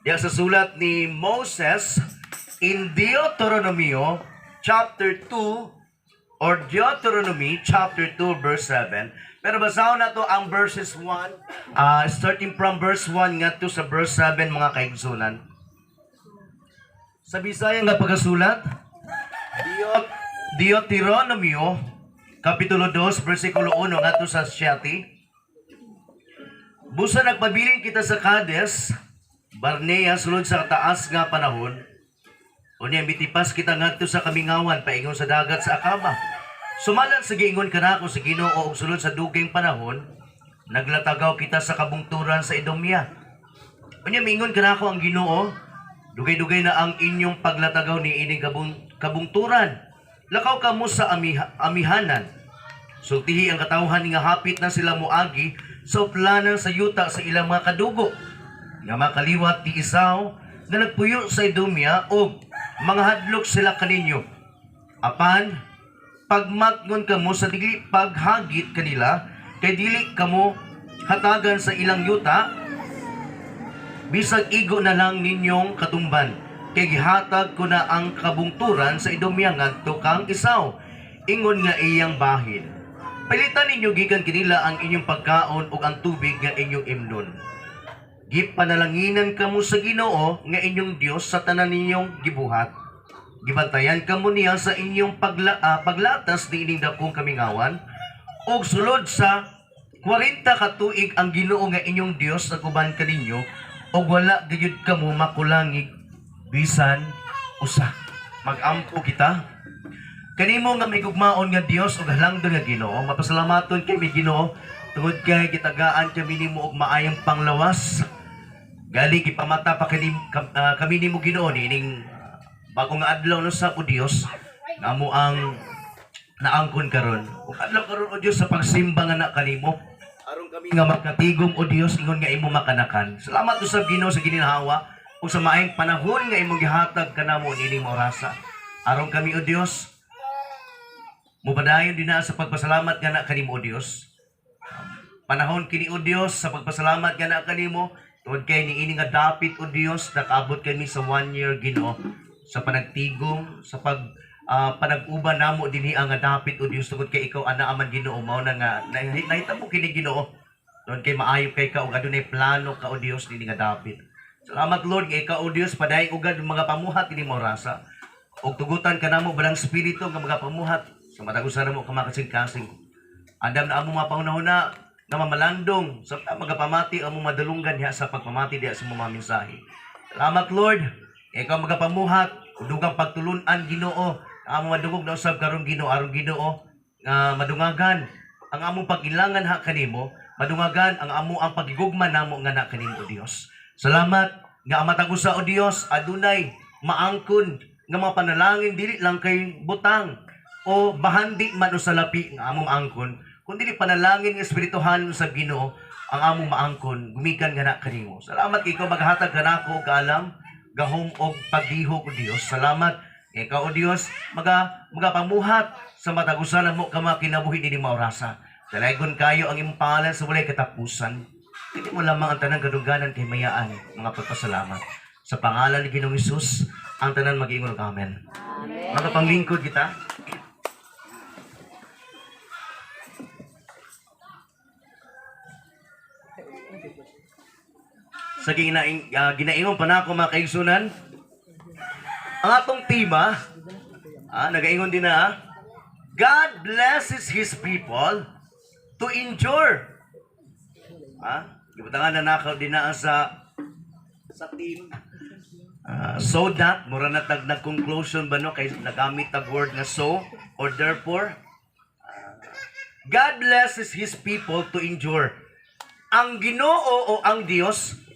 Speaker 6: Diya sa sulat ni Moses in Deuteronomy chapter 2 or Deuteronomy chapter 2 verse 7. Pero basahon na to ang verses 1 starting from verse 1 ngadto sa verse 7 mga kaigsunan. Sa Bisaya nga pagasulat, Deuteronomy kapitulo 2 versikulo 1 ngadto sa 7. Busa nagpabilin kita sa Kades, Barnea sulod sa taas nga panahon. Unya mitipas kita ngadto sa kamingawan paingon sa dagat sa Akaba. Sumalat sa giingon kanako sa Ginoo ug sulod sa dugayng panahon, naglatagaw kita sa kabungturan sa Edomia. Unya miingon kanako ang Ginoo, dugay-dugay na ang inyong paglatagaw ni ining kabungturan. Lakaw kamo sa amihanan. Sultihi ang katawhan nga hapit na sila moagi sa uplanan sa yuta sa ilang mga kadugo. Nga makaliwat ni Esau na nagpuyo sa Edomia og mga hadlok sila kaninyo. Apan pagmatngon kamo sa dili paghagit kanila kay dili kamo hatagan sa ilang yuta, bisag igo na lang ninyong katumban. Kay gihatag ko na ang kabungturan sa Edomya ngadto kang Isaw, ingon nga iyang bahin. Palitan ninyo gikan kinila ang inyong pagkaon ug ang tubig nga inyong imnon. Gipanalanginan kamo sa Ginoo nga inyong Dios sa tanan ninyong gibuhat. Gibantayan kamo niya sa inyong paglatas ni ining dakong kamingawan, ug sulod sa 40 ka tuig ang Ginoo nga inyong Dios naguban kaninyo, ug wala gayud kamo makulangig bisan usa. Magampo kita kanimo nga may gugmaon nga Dios ug halangdon nga Ginoo. Mapasalamaton kay mi Ginoo tungod kay gitagaan kami nimo og maayong panglawas. Gali gipamata pa kami nimo Ginoo nining bagong adlaw no sa o Dios nga mo ang naangkon karon. Ug adlaw karon o Dios sa pagsimba nga na kanimo. Aron kami nga magkatigom o Dios ingon nga imo makanakan. Salamat usab Ginoo sa gininhawa ug sa maayong panahon nga imong gihatag kanamo nining orasa. Aron kami o Dios mupadayon din na sa pagpasalamat nga na kanimo o Dios. Panahon kini o Dios sa pagpasalamat nga na kanimo tungod kay niini nga dapit o Dios nakaabot kami sa 1 year Ginoo sa panagtigom sa panag-uban namo dinhi ang nga dapit o Dios tungod kay ikaw ana man Ginoo mao na nga nahitabo kini Ginoo tungod kay maayo kay ka ug adunay plano ka o Dios dinhi nga dapit. Salamat Lord nga ikaw o Dios padayong ugad mga pamuhat ini mo rasa ug tugutan kanamo balang espiritu nga mga pamuhat sa matag usa namo kamakasing-kasing. Andam na amo mga pangunahuna nga mamalandong sa magapamati ang mga madulunggan diha sa pagpamati diha sa mga mensahe. Salamat Lord, ikaw magapamuhat dugang pagtulunan Ginoo, ang madungog na usab karon Ginoo aron Ginoo nga madungagan ang among pagilangan ha kanimo, madungagan ang amo ang pagigugma namo nga na kanimo o Dios. Salamat nga ang matag usa o Dios adunay maangkon nga mga panalangin dili lang kay butang o bahandi man o salapi nga among angkon kundi panalangin nga espirituhan sa Ginoo ang among maangkon gumikan nga na kanimo. Salamat kay ikaw maghatag kanako og kaalam gahom og paghihok o Dios. Salamat kay ikaw o Dios magapamuhat sa matag usa namo ka mga kinabuhi dinhi maorasa. Dalaygon kayo ang imong pangalan sa walay katapusan. Hindi mo lamang ang tanang kaduganan kay mayaan mga pagpasalamat. Sa pangalan ni Ginoong Hesus ang tanan mag-ingon og amen. Magapanglingkod kita. Sa ginaingon pa na ako mga kaigsunan, ang atong tema, nagaingon din na, God blesses His people to endure. Gibutangan na nakaw din na sa team. So that, mura na nag-conclusion ba no, kay nagamit ang word na so, or therefore, God blesses His people to endure. Ang Ginoo o ang Dios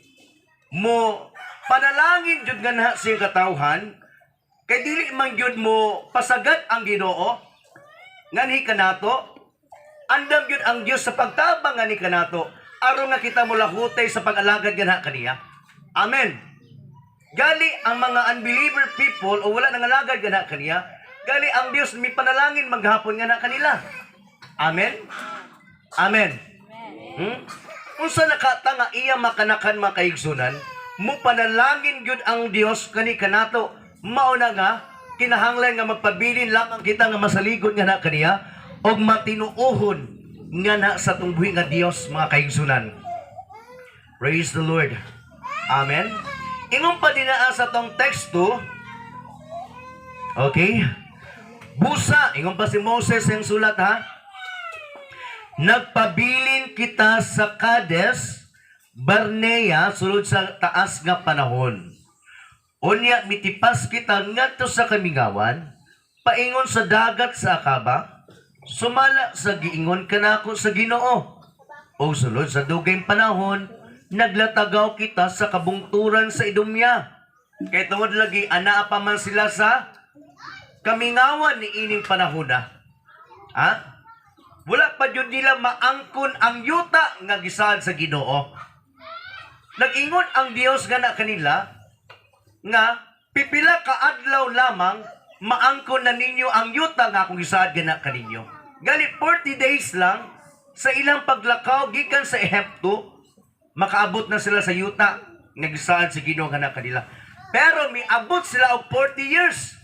Speaker 6: mo panalangin jud nga na siyang katawhan kay dili man jud mo pasagat ang Ginoo nganhi kanato andam jud ang Dios sa pagtabang nganhi kanato aron nga kita mo lahutay sa pag-alagad nga kaniya. Amen. Gali ang mga unbeliever people o wala nang alagad nga kaniya, gali ang Dios mi panalangin maghapon nga na kanila. Amen. Amen. Unsa nakatanga iya makanakan makaigsunan, mo panalangin gyud ang Dios kani kanato, mao na nga kinahanglan nga magpabilin lamang kita nga masaligon nga na kaniya og matinuohon nga na sa tungbuhi nga Dios mga kaigsunan. Praise the Lord. Amen. Ingon pa dinaa sa tong teksto. Okay? Busa, ingon pa si Moses ang sulat ha. Nagpabilin kita sa Kades Barnea sulod sa taas nga panahon. Unya mitipas kita ngadto sa kamingawan, paingon sa dagat sa Akaba, sumala sa giingon kanako sa Ginoo. O sulod sa dugay panahon, naglatagaw kita sa kabungturan sa Edomya. Kay tungod lagi anaa pa man sila sa kamingawan ni ining panahon na. Wala pa jud nila maangkon ang yuta nga gisaad sa Ginoo. Nag-ingon ang Dios nga na kanila nga pipila ka adlaw lamang maangkon na ninyo ang yuta nga akong gisaad nga na kaninyo. Gali 40 days lang sa ilang paglakaw gikan sa Ehipto, makaabot na sila sa yuta, nagsaad sa Ginoo nga kanila. Pero miabot sila og 40 years.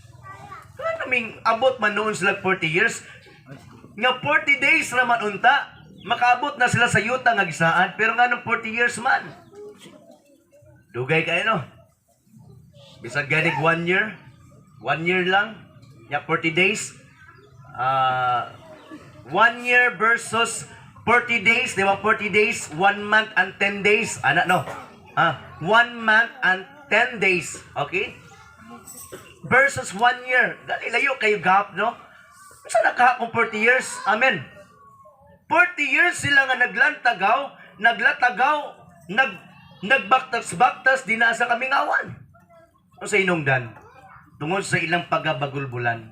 Speaker 6: Ano ming abot man noon sila 40 years? Nga 40 days naman unta, makaabot na sila sa yuta nga gisaad, pero nga nung 40 years man. Dugay kayo no? Bisag ganig 1 year, 1 year lang, ya 40 days. 1 year versus 40 days, di ba 40 days, 1 month and 10 days. Ana no? 1 month and 10 days, okay? Versus 1 year. Dali layo kayo gap, no? Saan nakakong 40 years? Amen. 40 years sila nga naglatagaw, nagbaktas-baktas, di na sa kamingawan. O sa inungdan, tungod sa ilang pagabagulbulan,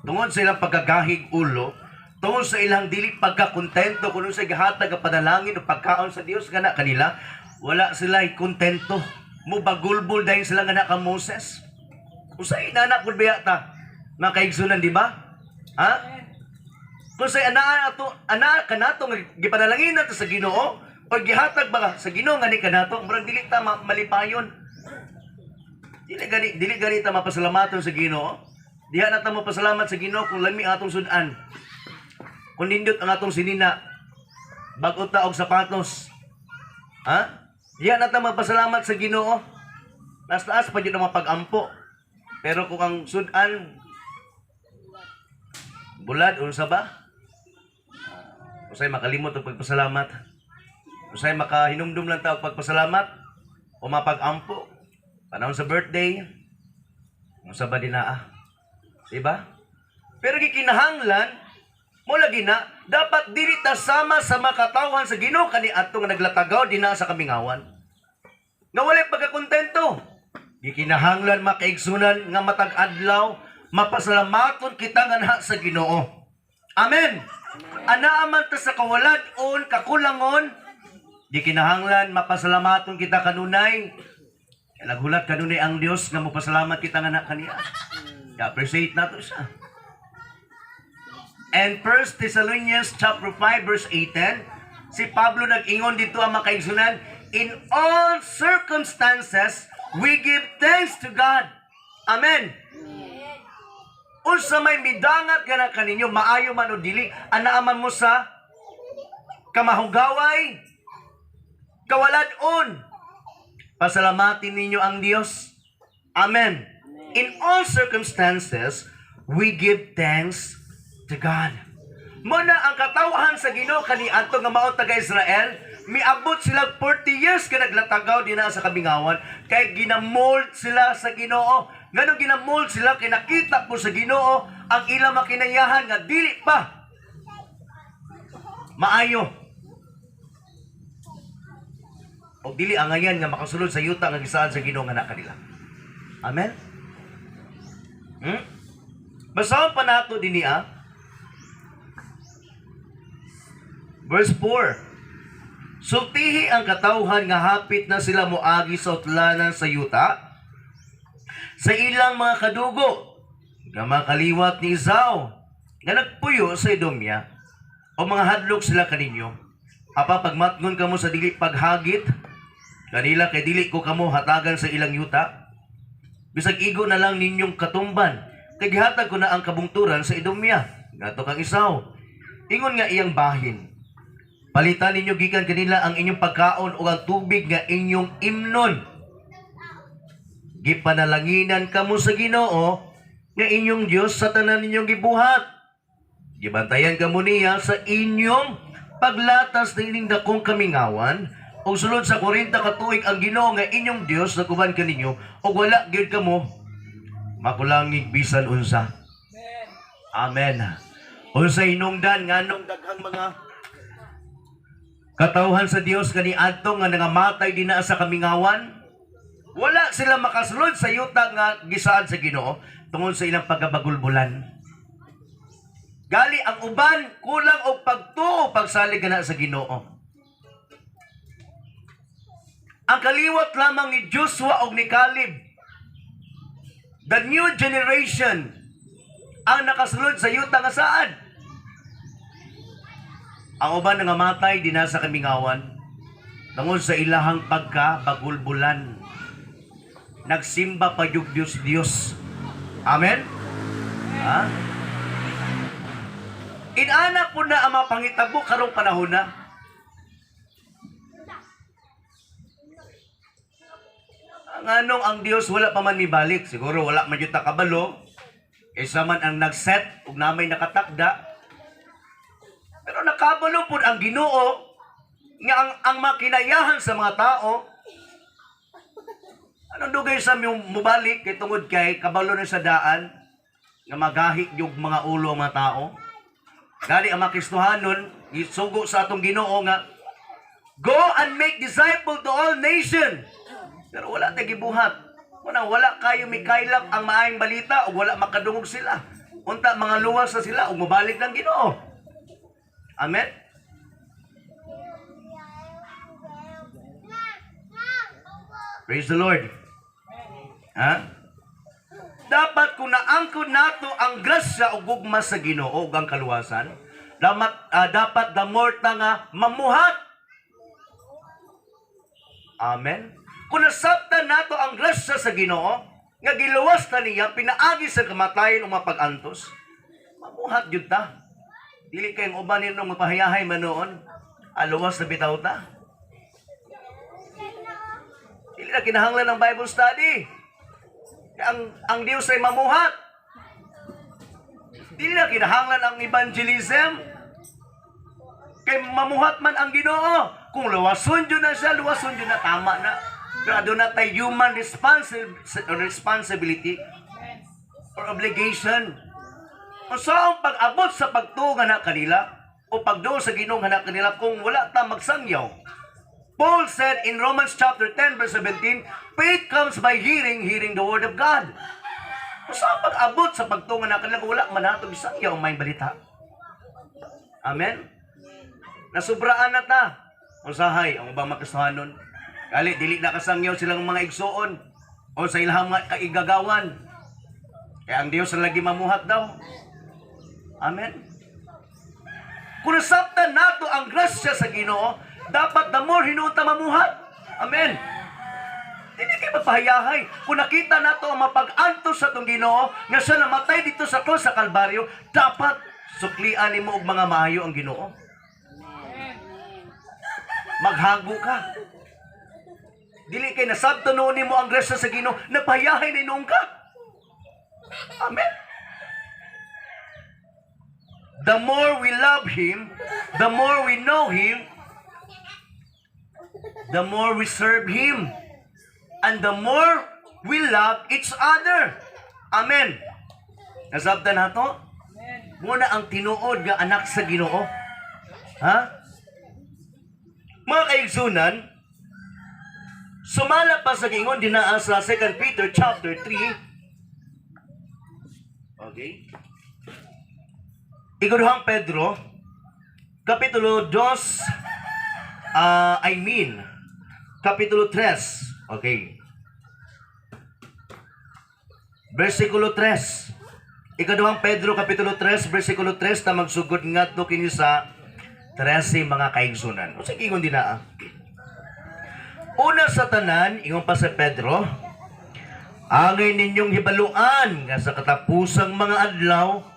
Speaker 6: tungod sa ilang pagagahig ulo, tungod sa ilang dili pagkakontento, kung sa gihatag ang panalangin o pagkaon sa Dios nga na kanila, wala sila kontento. Mubagulbul dahil sila nga na ka Moses. Kung sa inanak po biya ta, mga kaigsunan, di ba? Ha? Kung sa anak ka nato, gipanalangin nato sa Ginoo, o gihatag ba sa Ginoo nga ni ka nato, murag dili ta malipayon. Dili gani ta mapasalamaton sa Ginoo. Diha na ta mapasalamat sa Ginoo kung lami atong sudan. Kung nindot ang atong sinina, bagot ta og sapatos. Ha? Diha na ta mapasalamat sa Ginoo. Taas pa dito mga pag-ampo. Pero kung ang sudan, bulad, unsa ba? Usay makalimot ang pagpasalamat. Usay makahinumdum lang ta og pagpasalamat o mapag-ampo. Panahon sa birthday, unsa ba dinaa? Diba? Pero gikinahanglan, mo lagi na, dapat dili ta sama sa makatawhan sa Ginoo kani adto nga naglatagaw dinaa sa kamingawan. Nga walay pagkakontento. Gikinahanglan makaigsunan nga matag adlaw, mapasalamaton kita nga na sa Ginoo. Amen. Anaaman ta sa kawalad-on, kakulangon, gikinahanglan mapasalamaton kita kanunay. Naghulat kanunay ang Dios nga mapasalamat kita nga na kaniya. I-appreciate nato siya. And 1 Thessalonians chapter 5 verse 18, si Pablo nag-ingon dito ang makaigsunan, in all circumstances, we give thanks to God. Amen. Unsa may midangat ka na kaninyo, maayo man o dili, anaaman mo sa kamahugaway, kawalad-on, pasalamatin ninyo ang Diyos. Amen. In all circumstances, we give thanks to God. Muna ang katawhan sa Ginoo kaniadto nga mao taga Israel, miabot sila 40 years ka naglatagaw dinha sa kamingawan kay ginamold sila sa Ginoo. Ngano ginamold sila kay nakita po sa Ginoo ang ilang makinayahan nga dili pa maayo. O dili angayan nga makasulod sa yuta nga gisaad sa Ginoo nga na kanila. Amen. Basahon pa nato dinhi Verse 4. Sultihi ang katawhan nga hapit na sila moagi sa utlanan sa yuta sa ilang mga kadugo nga makaliwat ni Esau nga nagpuyo sa Edomya o mga hadlok sila kaninyo. Apa pagmatngon kamo sa dili paghagit kanila kay dili ko kamo hatagan sa ilang yuta. Bisag igo na lang ninyong katumban kay gihatag ko na ang kabungturan sa Edomya ngadto kang Esau. Ingon nga iyang bahin, palitan ninyo gikan kanila ang inyong pagkaon o ang tubig nga inyong imnon. Gipanalanginan kamo sa Ginoo nga inyong Dios sa tanan ninyong gibuhat. Gibantayan kamo niya sa inyong paglatas ng ining dakong kamingawan o sulod sa 40 ka tuig ang Ginoo nga inyong Dios na kuban kaninyo o wala gyud kamo makulangig bisan unsa. Amen. Unsa hinungdan nganong daghang mga katawhan sa Dios kaniadto nga nangamatay dinaa sa kamingawan, wala sila makasulod sa yuta nga gisaad sa Ginoo tungod sa ilang pagabagulbulan. Gali ang uban kulang og pagtuo pagsalig na sa Ginoo. Ang kaliwat lamang ni Joshua og ni Caleb, the new generation, ang nakasulod sa yuta nga saad. Ang uban nga matay di nasa kamingawan tungod sa ilahang pagka-bagulbulan. Nagsimba pa yung Diyos. Amen? Ha? Inanak po na ang mga pangitabo karong panahon na. Nganong ang Dios wala pa man mibalik. Siguro wala man yung takabalo. Isa man ang nag-set ug namay nakatakda. Pero nakabalo po ang Ginoo nga ang makinayahan sa mga tao. Anong dugay sa yung mubalik kay tungod kay kabalo na sa daan nga magahit yung mga ulo ang mga tao. Dali ang makistuhanon isugo sa atong Ginoo nga go and make disciple to all nations. Pero wala tayo gibuhat. Wala kayo mikailap ang maayong balita o wala makadungog sila. Unta mga luwas na sila o mabalik ng Ginoo. Amen? Praise the Lord. Ha? Dapat kung naangkod nato ang grasya o gugma sa Ginoo o ang kaluwasan, dapat damor ta nga mamuhat. Amen? Kung nasabtan nato ang grasya sa Ginoo, nga giluwas ta niya, pinaagi sa kamatayon o mapag-antos, mamuhat yun ta. Dili kayong ubanin nung mapahayahay manoon, aluwas na bitaw ta. Dili na kinahanglan ng Bible study. Ang Diyos ay mamuhat. Dili na kinahanglan ang evangelism. Kay mamuhat man ang Ginoo. Kung luwason yun na siya, luwason yun na, tama na. Pero doon na tayo human responsibility or obligation. O saan pag-abot sa pagtunga na kanila o pagdoon sa Ginoo na kanila kung wala ta magsangyaw. Paul said in Romans chapter 10 verse 17, faith comes by hearing, hearing the word of God. O saan pag-abot sa pagtunga na kanila kung wala man natong isangyaw may balita. Amen? Nasubraan na ta. Usahay, ang ubang makasahanon. Kali, dili na kasangyaw silang mga igsoon o sa ilang mga kaigagawan. Kaya ang Diyos ang lagi mamuhat daw. Amen? Kung nasabtan nato ang grasya sa Ginoo, dapat the more hinuta mamuhat. Amen? Hindi kayo mapahayahay. Kung nakita nato ang mapag-antos sa itong Ginoo, nga siya namatay dito sa cross sa Kalbaryo, dapat suklian mo og mga maayo ang Ginoo. Maghago ka. Dili kay nasabtan noon mo ang grasya sa Ginoo, napahayahay na inuong ka. Amen? The more we love Him, the more we know Him, the more we serve Him, and the more we love each other. Amen. Nasabtan na to? Muna ang tinuod nga anak sa Ginoo. Ha? Mga kaigsunan, sumala pa sa gingon dinaa sa 2 Peter chapter 3. Okay? Ikaduhang Pedro, Kapitulo 2, Kapitulo 3. Okay. Versikulo 3. Ikaduhang Pedro, Kapitulo 3, Versikulo 3, na magsugod nga to kini sa 13 mga kaigsunan. O sige, ingon din na. Una sa tanan, ingon pa sa Pedro, angay ninyong hibaluan nga sa katapusang mga adlaw,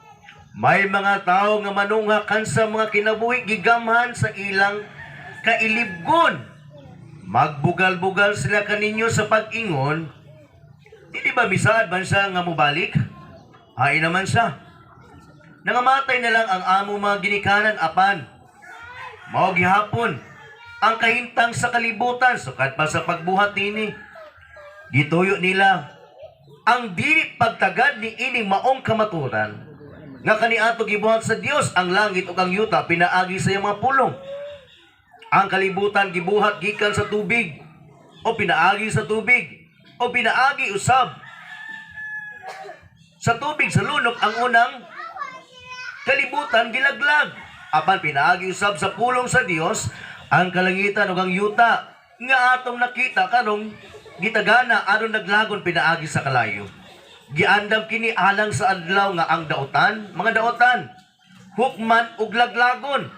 Speaker 6: may mga tao nga manunghakan sa mga kinabuhi gigamhan sa ilang kailibgon. Magbugal-bugal sila kaninyo sa pag-ingon. Di ba bisaad man siya nga mubalik? Hay naman siya. Nangamatay na lang ang amo mga ginikanan apan. Mao gihapon ang kahintang sa kalibutan sukad pa sa pagbuhat nini. Gituyo nila ang dili pagtagad ni ining maong kamaturan nga kaniadto gibuhat sa Dios ang langit ug ang yuta pinaagi sa iyang mga pulong. Ang kalibutan gibuhat gikan sa tubig o pinaagi sa tubig o pinaagi usab sa tubig sa lunok ang unang kalibutan gilaglag apan pinaagi usab sa pulong sa Dios ang kalangitan ug ang yuta nga atong nakita karong gitagana aron naglagon pinaagi sa kalayo. Giandam kini alang sa adlaw nga ang daotan, mga daotan, hukman ug laglagon.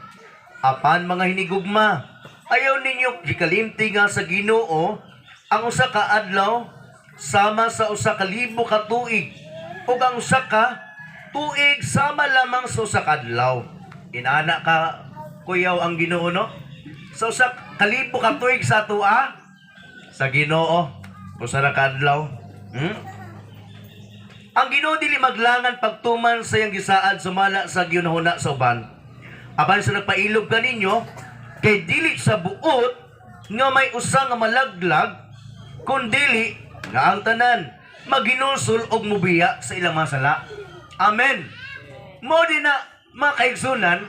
Speaker 6: Apan mga hinigugma, ayaw ninyo gikalimti nga sa Ginoo ang usa ka adlaw sama sa usa ka libo ka tuig ug ang usa ka tuig sama lamang sa usa ka adlaw. Inana ka kuyaw ang Ginoo no? Sa usa ka libo ka tuig sa tua sa Ginoo usa ra ka adlaw. Ang Ginoo dili maglangan pagtuman sa iyang gisaad sumala sa ginahuna sa uban. Apan sa nagpailog kaninyo kay dili sa buot nga may usa nga malaglag kun dili nga ang tanan maginulsol og mubiya sa ilang mga sala. Amen. Mo din na mga kaigsunan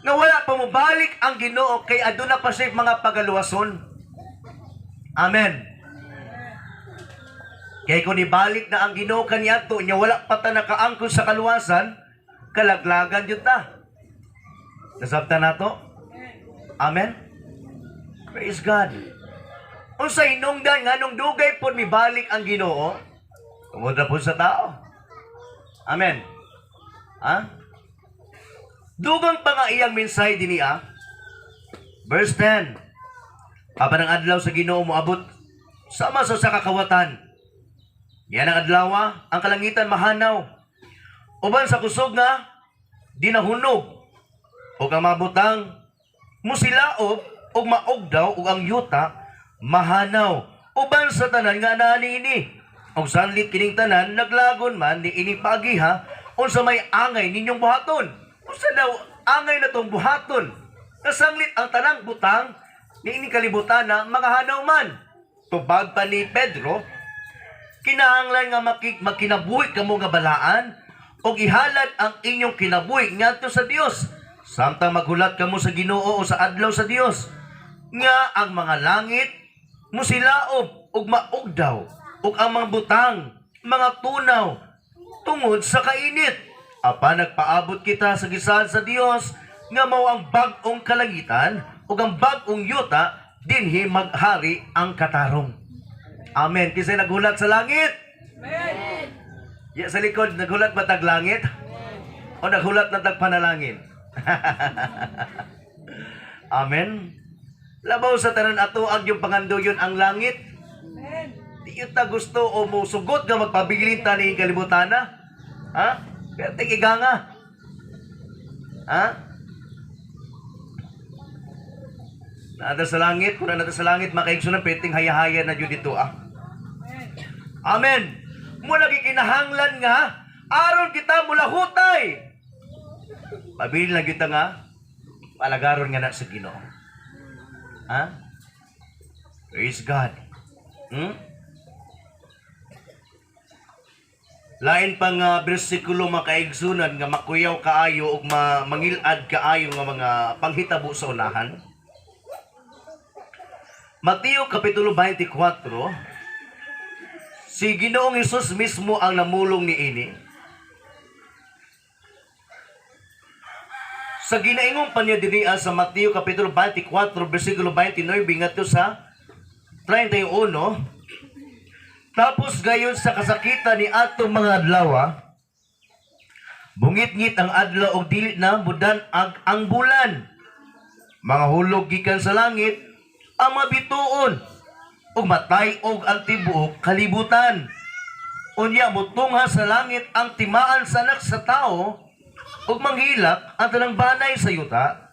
Speaker 6: nga wala pa mobalik ang Ginoo kay aduna pa siya mga pagaluwason. Amen. Kaya kung ibalik na ang Ginoo kaniadto nya wala pa ta nakaangkon sa kaluwasan, kalaglagan jud ta. Nasabtan nato? Amen? Praise God. Unsa hinungdan nga nung dugay pod mibalik ang Ginoo, tungod na po sa tao. Amen. Ha? Dugang pa nga iyang mensahe diniya. Verse 10. Apan ang adlaw sa Ginoo moabot sama sa kakawatan. Yan ang adlaw, ang kalangitan mahanaw. Uban sa kusog nga dinahunog. O ang mabutang musilaop o maogdaw o ang yuta mahanaw. Uban sa tanan nga naaniini. O sanlit kining tanan naglagon man ni ini paagiha unsa may angay ninyong buhaton. Unsa daw angay na tong buhaton. Nasanglit ang tanang butang ni ini kalibutan na magahanaw man. Tubag pa ni Pedro, kinahanglan nga makinabuhi kamo nga balaan o ihalad ang inyong kinabuhi ngadto sa Dios. Samtang maghulat kamo sa Ginoo o sa adlaw sa Dios nga ang mga langit musilaop ug maugdaw ug ang mga butang mga tunaw tungod sa kainit. Apan nagpaabot kita sa gisaad sa Dios nga mao ang bag-ong kalangitan ug ang bag-ong yuta dinhi maghari ang katarong. Amen. Kisay naghulat sa langit? Amen. Ya sa likod naghulat ba tag langit? O naghulat na tag panalangin? Amen. Labaw sa tanan ato ang yung pangandoyon ang langit. Di yun ta gusto o mo sugot nga magpabilin ta ni kalibutan na. Ha? Pero tigiga nga. Ha? Nada sa langit, kung nada sa langit makaigsunan peting hayahaya na jud dito Amen. Mo lagi kinahanglan nga aron kita mula hutay. Pabilin lang kita nga, palagaron nga na sa Ginoo. Ha? Praise God. Lain pang bersikulo makaigsunan nga makuyaw kaayo ug mangilad kaayo nga mga panghitabo sa unahan. Mateo Kapitulo 24, si Ginoong Hesus mismo ang namulong ni ini. Sa ginaingong pa niya diniya sa Mateo Kapitulo 24, versikulo 29, ngadto sa 31, tapos gayon sa kasakitan ni atong mga adlaw, bungit-ngit ang adlaw og dili na mudan ang bulan. Mga hulog gikan sa langit ang mabituon ug matay og ang tibuok kalibutan. Unya mutungha sa langit ang timaan sa anak sa tao ug manghilak ang tanang banay sa yuta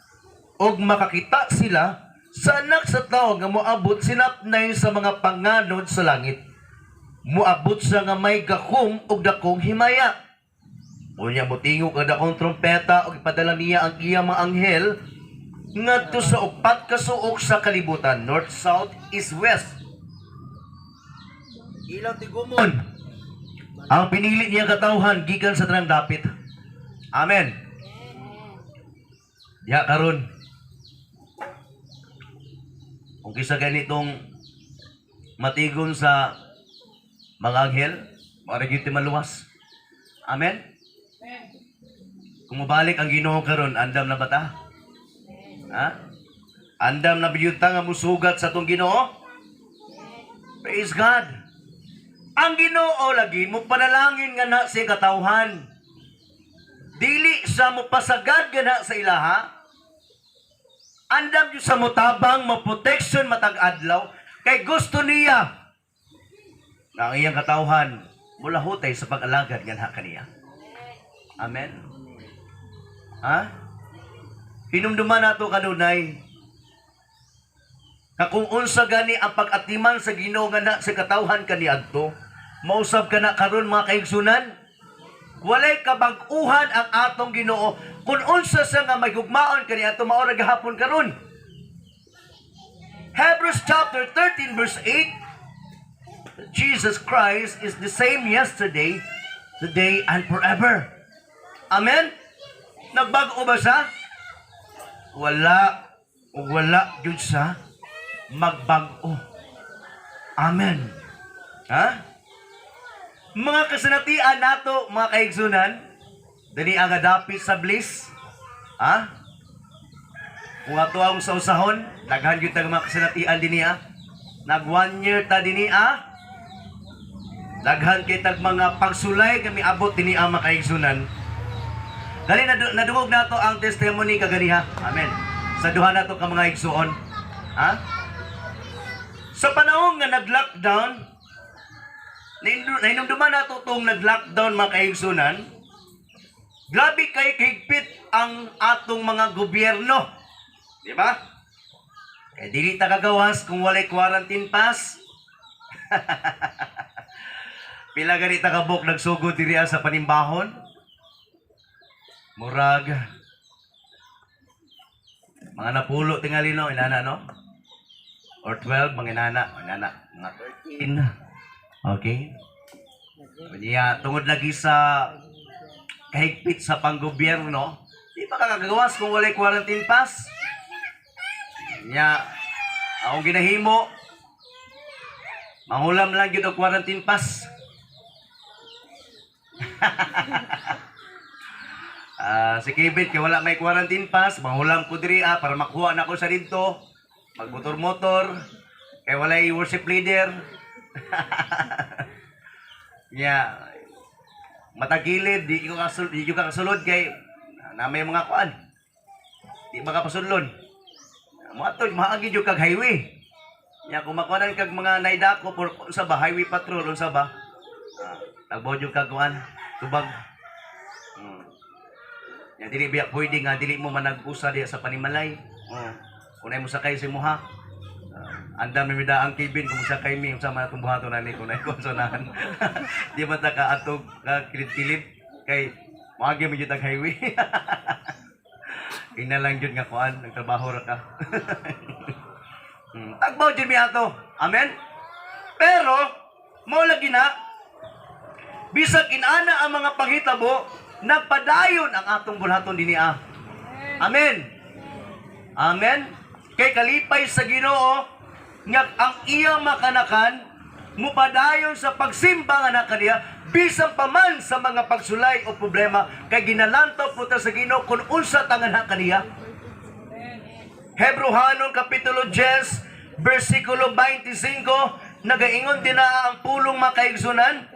Speaker 6: ug makakita sila sa anak sa tao nga moabot sinapnay sa mga panganod sa langit. Moabot sa nga may gakong ug dakong himaya. Unya motingog ang dakong trompeta ug ipadala niya ang iyang mga anghel ngadto sa upat ka suok sa kalibutan, north, south, east, west. Ilang tigumon ang pinili niya katawhan gikan sa tanang dapit. Amen. Ya karon. Kung kisa ganitong matigon sa mga anghel, maragiti maluwas. Amen. Kung mabalik ang Ginoo karon, andam na bata? Ha? Andam na biyuta nga musugat sa tong Ginoo? Praise God. Ang Ginoo lagi mo panalangin nga na sa katawhan. Dili sa mo pasagad gana sa ilaha, andam yun sa mutabang, maprotection matag adlaw, kay gusto niya na ang iyang katawhan mula hutay sa pag-alagad nga kaniya. Amen? Ha? Hinumduman nato kanunay, kung unsa gani ang pag-atiman sa Ginoo nga na sa katawhan kaniadto, mausab ka na karon mga kaigsunan, walay kabag-uhan ang atong Ginoo kung unsa sa nga may gugmaon kaniadto mao ra gahapon karon. Hebrews chapter 13 verse 8, Jesus Christ is the same yesterday, today, and forever. Amen? Nagbago ba siya? Wala yun siya magbago. Amen. Ha? Mga kasanatian nato, mga kaigsunan, dali ang adapit sa bliss. Ha? Kung ato ang sa usahon, daghan yun tag mga kasanatian din niya. Nag 1 year ta din niya. Daghan kay tag mga pagsulay kami abot din niya mga kaigsunan. Dali nadungog nato ang testimony kaganiha. Amen. Sa duha nato ka mga igsuon. Ha? Sa panahon nga nag-lockdown, nainumduman nato itong nag-lockdown mga kaigsunan, grabe kay higpit ang atong mga gobyerno. Di ba? Kaya dili ta kagawas kung walay quarantine pass. Pila gani ta kabuk nagsugod diri sa panimbahon. Murag mga napulo tingali no, inana no? Or 12, mga inana, mga 13. Okay? Kanya, tungod lagi sa kahigpit sa panggobyerno, di pa kakagawas kung walay quarantine pass. Kanya, akong ginahimo, mangulam lang yun o quarantine pass. Si Kevin, kaya wala may quarantine pass, mangulam ko diri para makuha na ko sa dito, magmotor-motor, kaya wala yung worship leader. Matagilid, di ko kasulod kay na may mga kuan. Di makapasulod. Mato, maagi yung kag highway. Kung makuanan kag mga naidako, unsa ba, highway patrol, unsa ba? Tagbaw yung kag kuan, tubag. Dili biya pwede nga, dili mo manag-usa diya sa panimalay. Unay mo sakay si Muha. Andam mi ang Kevin kung sakay mi sa mga tumbuhato na ni kunay konsonahan. Di man ta ka atog ka kilid-kilid kay maagi mi jud ang highway. Ina lang jud nga kuan, nagtrabaho ra ka. Tagbaw jud mi ato. Amen. Pero mo lagi na bisag inana ang mga panghitabo, nagpadayon ang atong bulhaton dinhi. Amen. Amen. Kay kalipay sa Ginoo nga ang iyang makanakan mupadayon sa pagsimba nga na kaniya bisan pa man sa mga pagsulay o problema kay ginalantaw po ta sa Ginoo kung unsa tangan na kaniya. Hebrehanon kapitulo 10 versikulo 25 nagaingon din na ang pulong makaigsunan.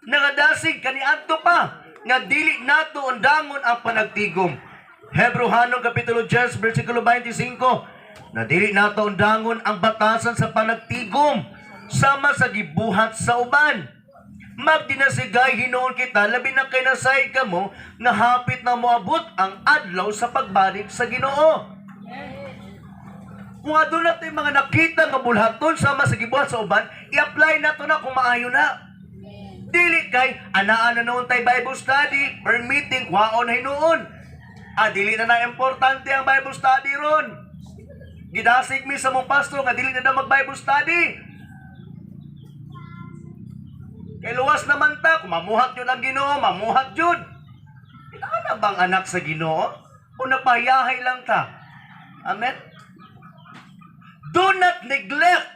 Speaker 6: Nagadasig kaniadto pa nga dili nato undangon ang panagtigom. Hebrehanon kapitulo 10 versikulo 25 na dili nato undangon ang batasan sa panagtigom sama sa gibuhat sa uban. Magdinasigay hinuon kita labi na kay nasay kamo nga hapit na moabot ang adlaw sa pagbalik sa Ginoo. Kung adun natin mga nakita nga bulhaton sama sa gibuhat sa uban, i-apply nato na kung maayo na. Dili kay anaan na noon tay Bible study or meeting kwaon hinuon. Dili na na importante ang Bible study ron. Gidasig mi sa mong pastor nga dili na daw mag-Bible study. Kay luwas naman ta, kung mamuhat yun ang Ginoo, mamuhat yun. Ina bang anak sa Ginoo? O napayahay lang ta? Amen? Do not neglect.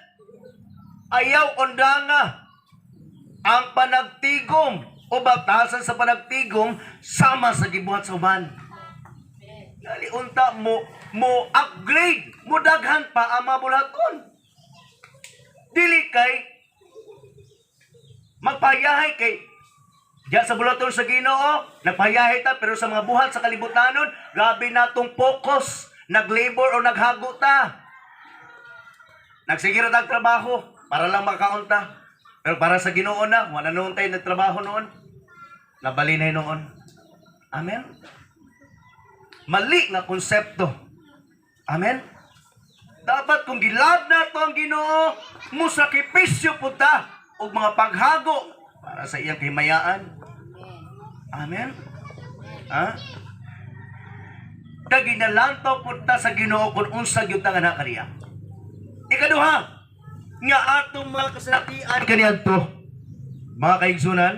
Speaker 6: Ayaw ondanga ang panagtigom o batasan sa panagtigom sama sa gibuhat sa uban. Dali unta mo upgrade, mo daghan pa ang mga bulhaton. Dili kay magpayahay kay diya sa bulhaton sa Ginoo, nagpayahay ta pero sa mga buhat sa kalibutanon, grabe natong focus, naglabor o naghago ta. Nagsigira tag trabaho para lang makaon ta. Pero para sa Ginoo na, wala noon tayo nagtrabaho noon. Nabalinay noon. Amen? Mali nga konsepto. Amen? Dapat kung gilab na ito ang Ginoo, musakripisyo po ta o mga paghago para sa iyang kahimayaan. Amen? Ha? Kaginalantaw po ta sa Ginoo kung unsa gyud ta nga nakariya. Ikaduha, nga atong mga kasalatian kaniadto, mga kaigsunan,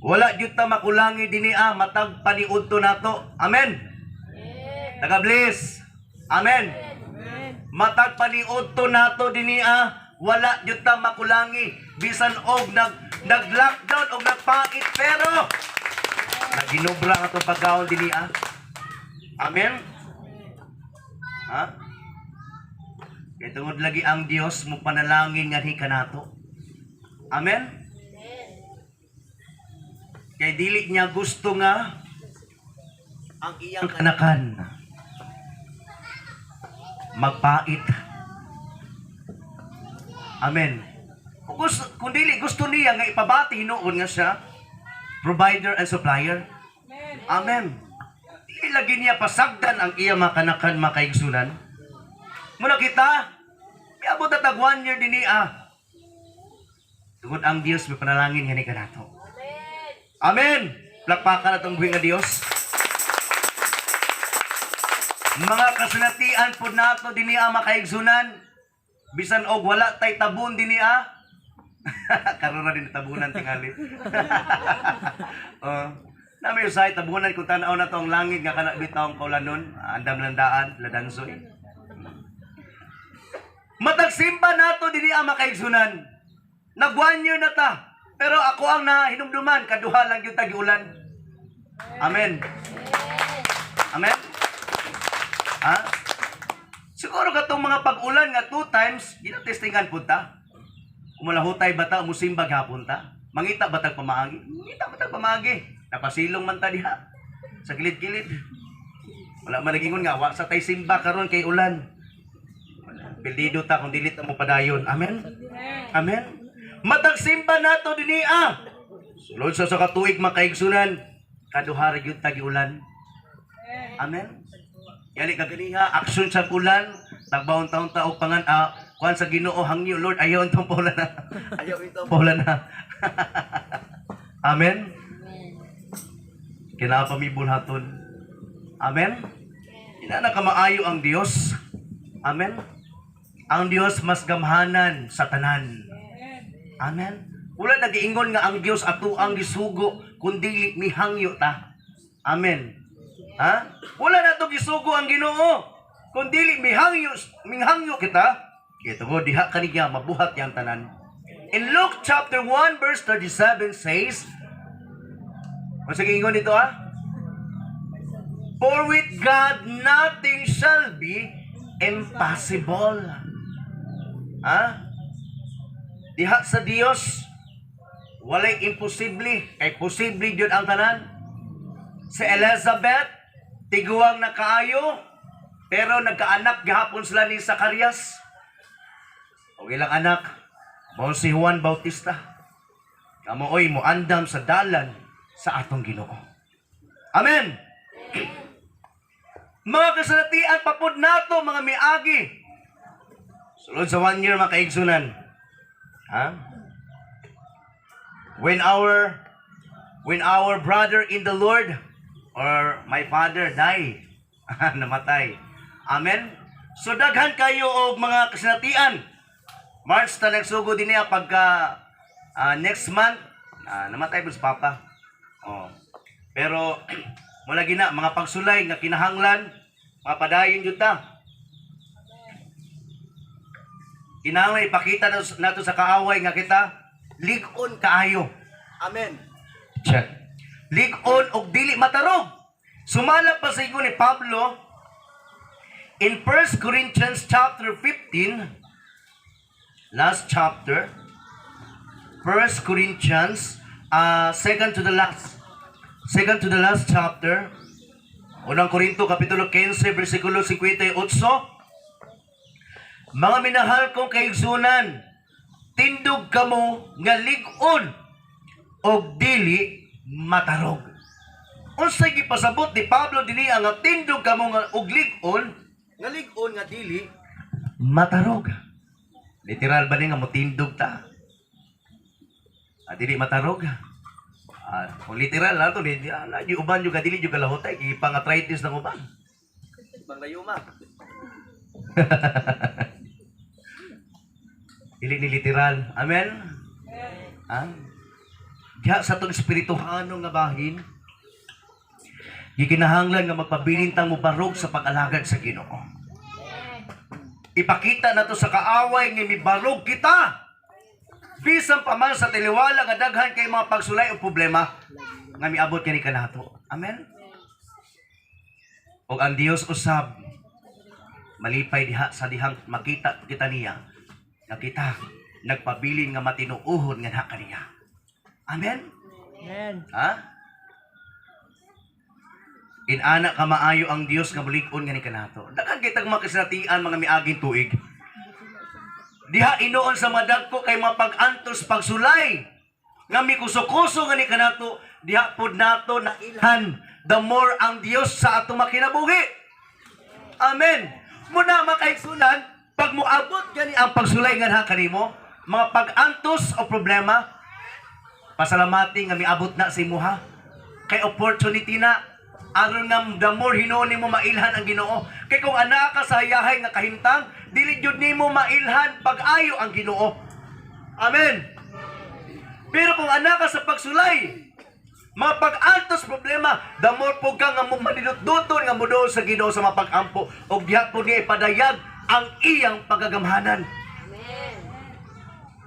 Speaker 6: wala gyud ta makulangi dinhi matag paniudto nato. Amen. Taga-bless. Amen. Matag paniudto nato dinhi wala gyud ta makulangi bisan og nag-lockdown og nagpait pero naginobra ang atong pagkaon dinhi Amen. Ha? Kaya tungod lagi ang Dios mo panalangin nga hi kanato. Amen. Kay dili niya gusto nga ang iyang kanakan magpait. Amen. Kung dili gusto niya nga ipabati hinuon nga siya provider and supplier. Amen. Dili lagi niya pasagdan ang iyang makanakan makaigsunan. Muna kita, miabot na tag 1 year din tungod ang Dios may panalangin nga ni kanato. Amen. Plakpakan atong buhi nga Dios. Mga kasinatian po nato din makaigsunan. Bisan og wala tay tabun din karon na din tabunan tingali. Nami usay tabunan kung tanaw na to ang langit nga kana bitawng kaulanon, andam landaan, ladansoy. Matagsimba nato dinhi makaigsunan. Nag 1 year na ta. Pero ako ang nahinumduman kaduha lang yung tag-ulan. Amen. Amen. Ha? Siguro katong mga pag-ulan nga 2 times, ginatestingan punta. Kumalahutay bata musimba gapon ta. Mangita batag pamaagi. Mangita batag pamaagi. Napasilong man ta diha. Sa kilid-kilid. Wala man nagingon nga wa sa tay simba karon kay ulan. Bildido ta kung dilit mo padayon. Amen. Amen. Matagsimba nato dinhi sulod sa katuig makaigsunan kaduha ra gyud tag-ulan. Amen. Yali kaganiha aksyon sa ulan tagbawon taon ta og pangan kuan sa Ginoo hangyo Lord ayaw intong paulan na. Ayaw intong paulan na. Amen. Kinapa mi bulhaton. Amen. Ina na kamaayo ang Dios. Amen. Ang Dios mas gamhanan sa tanan. Amen. Wala nagiingon nga ang Dios ato ang gisugo kundi mihangyo ta. Amen. Ha? Wala na to gisugo ang Ginoo kundi mihangyo kita. Kito mo diha kaniya mabuhat yang tanan. In Luke chapter 1 verse 37 says, o sige ingon dito for with God nothing shall be impossible. Ha? Diha sa Dios walay imposible kay posible gyud ang tanan. Si Elizabeth tiguang na kaayo pero nagkaanak gihapon sila ni Zacarias. O ilang anak mao si Juan Bautista. Kamoy mo andam sa dalan sa atong Ginoo. Amen. Mga kasalatian papud nato mga miagi. Sulod sa 1 year makaigsunan. When our brother in the Lord or my father die, namatay. Amen. So daghan kayo og mga kasinatian. March ta nagsugo din niya pagka next month namatay po si Papa. Pero mula gina mga pagsulay nga kinahanglan mga padayon jud ta. Kinahanglan ipakita nato sa kaaway nga kita lig-on kaayo. Amen. Check. Lig-on og dili matarog. Sumala pa sa ingon ni Pablo in 1 Corinthians chapter 15, last chapter, 1 Corinthians second to the last chapter, Unang Korinto kapitulo 15 bersikulo 58. Mga minahal kong kaigsunan, tindog kamo nga lig-on og dili matarog. Unsay gipasabot ni Pablo dinhi nga tindog kamo nga og lig-on nga dili matarog. Literal ba ni nga motindog ta? Dili matarog. Kung literal na ito, di uban yung dili yung kalahotay, ipang-arthritis ng uban.
Speaker 4: Ibang layuma.
Speaker 6: Dili ni literal. Amen? Diya sa itong espirituhano nga bahin, gikinahanglan nga magpabilintang mo barog sa pag-alagad sa Ginoo. Ipakita na to sa kaaway nga mibarog kita. Bisan pa man sa tiliwala nga daghan kay mga pagsulay o problema nga miabot kani kanato. Amen. Og ang Dios usab malipay diha sa dihang makita kita niya nga kita nagpabilin nga matinuuhon nga na kaniya. Amen.
Speaker 3: Amen.
Speaker 6: Inana ka maayo ang Dios nga mulig-on nga ni kanato. Daghan kitag makasinatian mga miaging tuig. Diha inoon sa madagko kay mapag-antos pagsulay. Nga mikuso-kuso nga ni kanato, diha pod nato na ilhan the more ang Dios sa ato makinabuhi. Amen. Muna makaigsunan, pag moabot gani ang pagsulay nga na kanimo, mga pag-antos o problema, pasalamati nga miabot na sa imuha. Kay opportunity na aron nga the more hinuon nimo mailhan ang Ginoo. Kay kung ana ka sa hayahay nga kahimtang, dili jud nimo mailhan pag-ayo ang Ginoo. Amen. Pero kung ana ka sa pagsulay, mga pag-antos problema, the more po ka nga manidot-duton nga mudo sa Ginoo sa mapag-ampo og diha po niya ipadayag ang iyang pagagamhanan. Amen.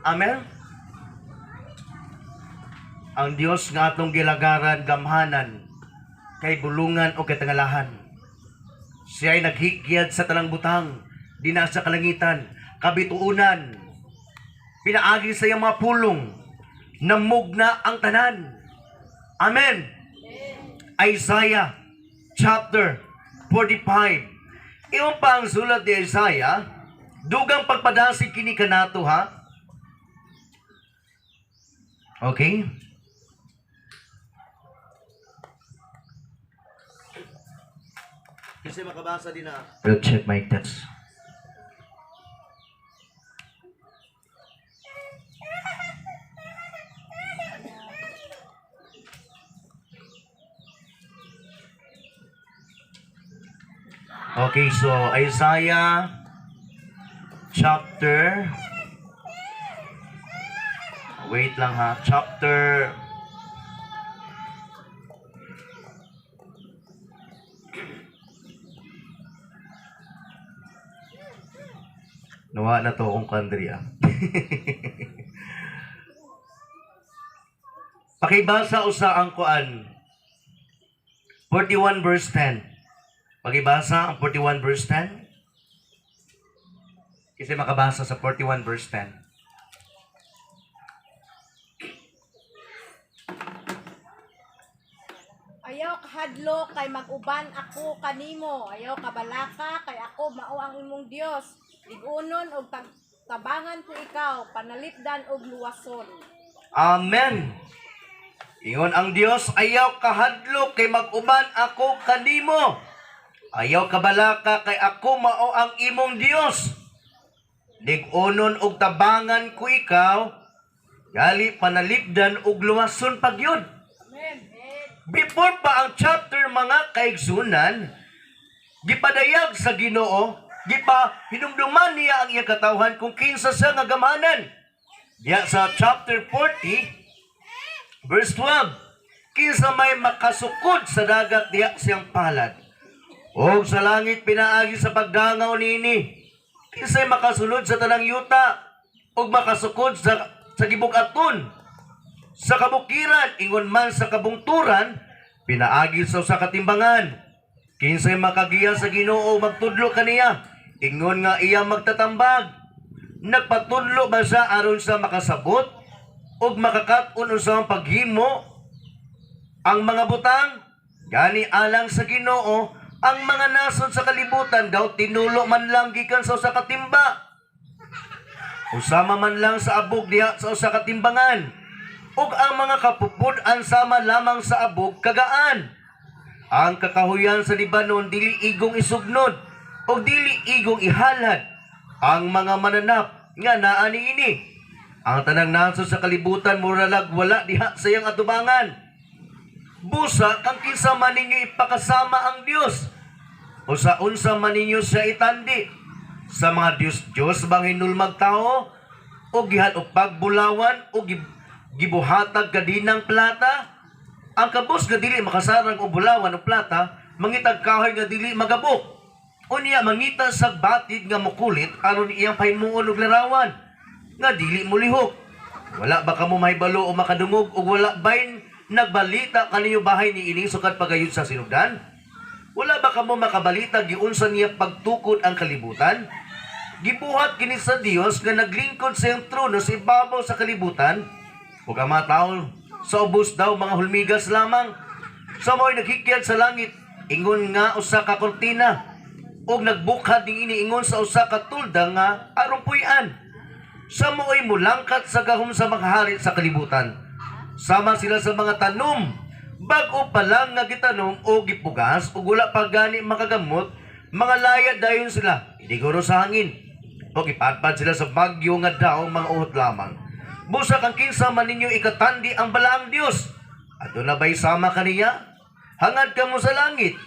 Speaker 6: Amen. Ang Dios nga atong gilagaran gamhanan kay bulungan o katangalahan. Siya ay naghikyad sa talang butang, dina sa kalangitan, kabituunan. Pinaagi sa iyang mga pulong, namugna ang tanan. Amen. Isaiah chapter 45. Iyon pa ang sulat ni Isaiah, dugang pagpadasig kini kanato ha. Okay? Kasi makabasa din na. We'll check my text. Okay, so Isaiah chapter, wait lang ha, chapter nawa na to kung kandriya. Pakibasa usa ang kuan 41 verse 10. Pakibasa ang 41 verse 10. Kasi makabasa sa 41 verse 10.
Speaker 7: Ayaw kahadlo kay mag-uban ako kanimo. Ayaw kabalaka kay ako mao ang imong Dios. Ligunon og tabangan ko ikaw, panalipdan og luwason.
Speaker 6: Amen. Ingon ang Dios, ayaw kahadlo kay mag-uban ako kanimo. Ayaw kabalaka kay ako mao ang imong Dios. Ligunon og tabangan ko ikaw, gali panalipdan og luwason pagyud. Before pa ang chapter mga kaigsunan, gipadayag sa Ginoo, hinumduman niya ang iyang katawhan kung kinsa sa nga gamanan. Diya sa chapter 40, verse 12, kinsa may makasukod sa dagat diya siyang palad, o sa langit pinaagi sa pagdangaw nini, kinsay makasulod sa tanang yuta, o makasukod sa gibukaton, sa kabukiran, ingon man sa kabungturan, pinaagi sa katimbangan. Kinsay makagiya sa Ginoo magtudlo kaniya, ingon nga iya magtatambag. Nagpatudlo ba siya aron sa makasabot o makakat-un sa paghimo ang mga butang? Gani alang sa Ginoo, ang mga nasod sa kalibutan daw tinulo man lang gikan sa usa ka timba. Usama man lang sa abog diha sa usa ka timbangan. Ug ang mga kapupud-an sama lamang sa abog kagaan. Ang kakahuyan sa Libanon dili igong isugnod o dili igong ihalad. Ang mga mananap nga naa niini. Ang tanang nasod sa kalibutan muralag wala diha sa iyang atubangan. Busa kang kinsa man ninyo ipakasama ang Dios. O sa unsa man ninyo siya itandi. Sa mga Diyos bang hinulmag tao o gihal o pagbulawan o gibuhatag kadinang plata. Ang kabus nga dili makasarang o bulawan o plata, mangitag kahoy nga dili magabok. Unya mangita sa batid nga mukulit aron iyang pahimuon og larawan nga dili mulihok. Wala ba kamo mahibalo o makadungog o wala bayn nagbalita kaniyo bahay ni ini sukad pagayud sa sinugdan? Wala ba kamo makabalita giunsa niya pagtukod ang kalibutan? Gibuhat kini sa Dios nga naglingkod sa iyang trono sa ibabaw sa kalibutan. Ug ang mga tawo sa ubos daw mga hulmigas lamang. Sa mo'y naghikyat sa langit, ingon nga usa ka kortina. Og nagbukad ding iniingon sa usa ka tulda nga aron puy-an. Sa mo'y mulangkat sa gahom sa mga hari sa kalibutan. Sama sila sa mga tanom. Bag-o pa lang nga gitanom o gipugas o wala pa gani makagamot, mga laya dayon sila, idiguro sa hangin. O ipadpad sila sa bagyo nga daong mga uhot lamang. Busa kang kinsa man ninyo ikatandi ang balaang Dios. Ato na ba'y sama kaniya? Hangad ka mo sa langit.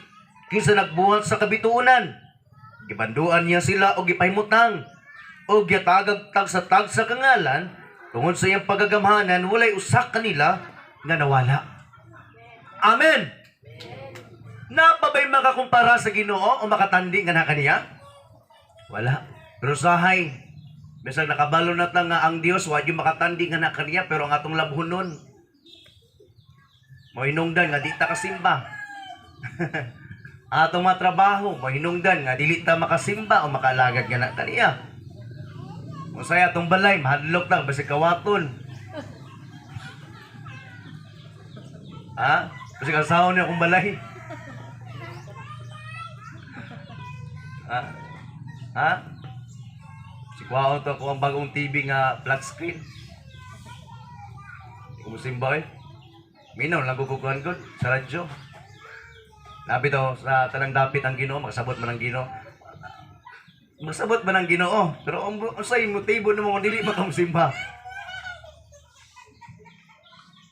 Speaker 6: Kinsa nagbuhat sa kabituunan. Gibanduan niya sila o gipahimutang. O giatagag sa tag sa kangalan. Tungod sa iyang pagagamhanan, walay usak kanila nga nawala. Amen. Napabay makakumpara sa Ginoo o makatandi nga na kaniya? Wala. Pero sahay, bisag nakabalo na ta nga ang Dios wa gyud makatandi nga na kaniya, pero ang atong labhonon mo hinungdan nga di ta kasimba. Atong matrabaho mo hinungdan nga dili ta makasimba o makalagad nga na kaniya. Usay atong balay mahadlok ta basi kawaton. Ha? Kasi kasawa niya akong balay. Ha? Ha? Si Kwao to ako ang bagong TV nga flat screen. Kumusimba eh. Minaw, naguguguhan ko sa radyo. Nabi to, sa tanang dapit ang Ginoo, magsabot man ang Ginoo. Magsabot man ang Ginoo. Pero ang usay motibo na mga dili makamusimba.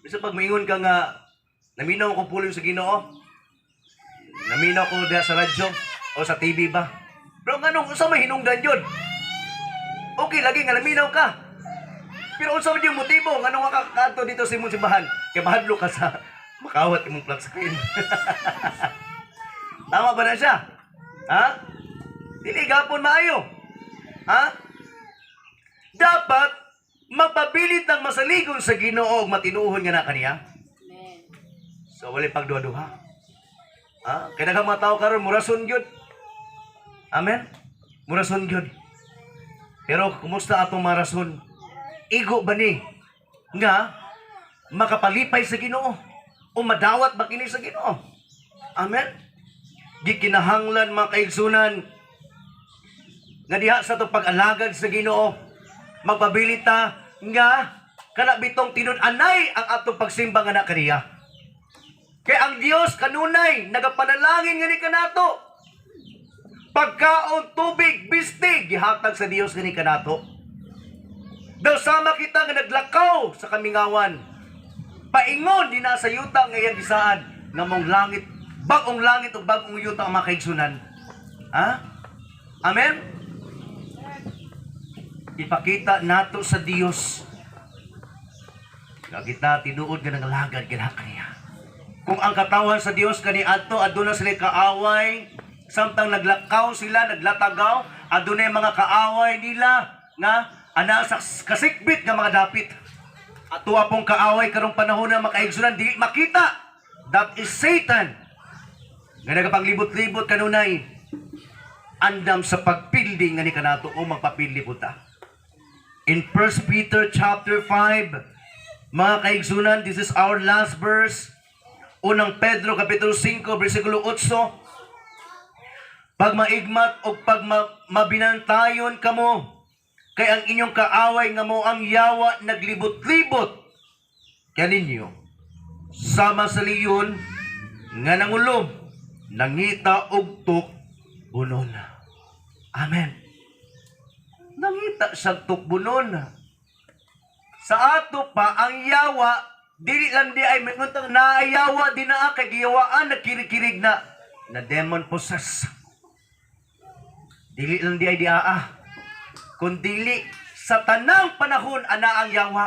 Speaker 6: Bisa pag maingon ka nga, naminaw ko pulo sa Ginoo. Naminaw ko diha sa radyo o sa TV ba? Pero nganong unsa may hinungdan yun? Okay lagi nga naminaw ka. Pero unsa man yung motibo nganong ka kadto dito sa imong simbahan? Kay mahadlo ka sa makawat imong flat screen. Tama ba na siya? Ha? Dili gapon maayo. Ha? Dapat magpabilit ang masaligon sa Ginoo ug matinuohon nga na kaniya. So wala pagduha-duha. Ah, kaya nga mga tao karon murason gyud. Amen. Murason gyud. Pero kumusta atong marason? Igo ba ni nga makapalipay sa Ginoo o madawat ba kini sa Ginoo? Amen. Gikinahanglan mga kaigsunan nga diha sa to pag-alagad sa Ginoo magpabilita nga kana bitong tinud-anay ang atong pagsimba nga na kaniya. Kaya ang Dios kanunay nagapanalangin nga ni kanato. Pagkaon, tubig, bistig gihatag sa Dios nga ni kanato. Daw sama kita nga naglakaw sa kamingawan. Paingon di na sa yuta nga iyang gisaan nga mong langit, bagong langit o bagong yuta ang makaigsunan. Ha? Amen? Ipakita nato sa Dios nga kita tinuod nga nangalagad gina kaniya. Kung ang katawan sa Dios kani adto aduna sila kaaway, samtang naglakaw sila, naglatagaw, adunay mga kaaway nila nga ana sa kasikbit nga mga dapit. Ato pong kaaway karong panahon na makaigsunan di makita. That is Satan. Nga nagapanglibot-libot kanunay andam sa pagpildi nga ni kanato o magpapildi puta. In 1 Peter chapter 5, mga kaigsunan, this is our last verse. Unang Pedro Kapitulo 5 versikulo 8, pag maigmat o pag mabinantayon kamo, kay ang inyong kaaway nga mo ang yawa naglibot-libot kaya ninyo, sama sa liyon nga nangulob, nangita og tuk bunon. Amen. Nangita sa tuk bunon. Sa ato pa ang yawa, dili lang di ay menguntang naayawa di na kay giyawaan nagkirikirig na demon possess. Dili lang di ay kung dili sa tanang panahon ana ang yawa,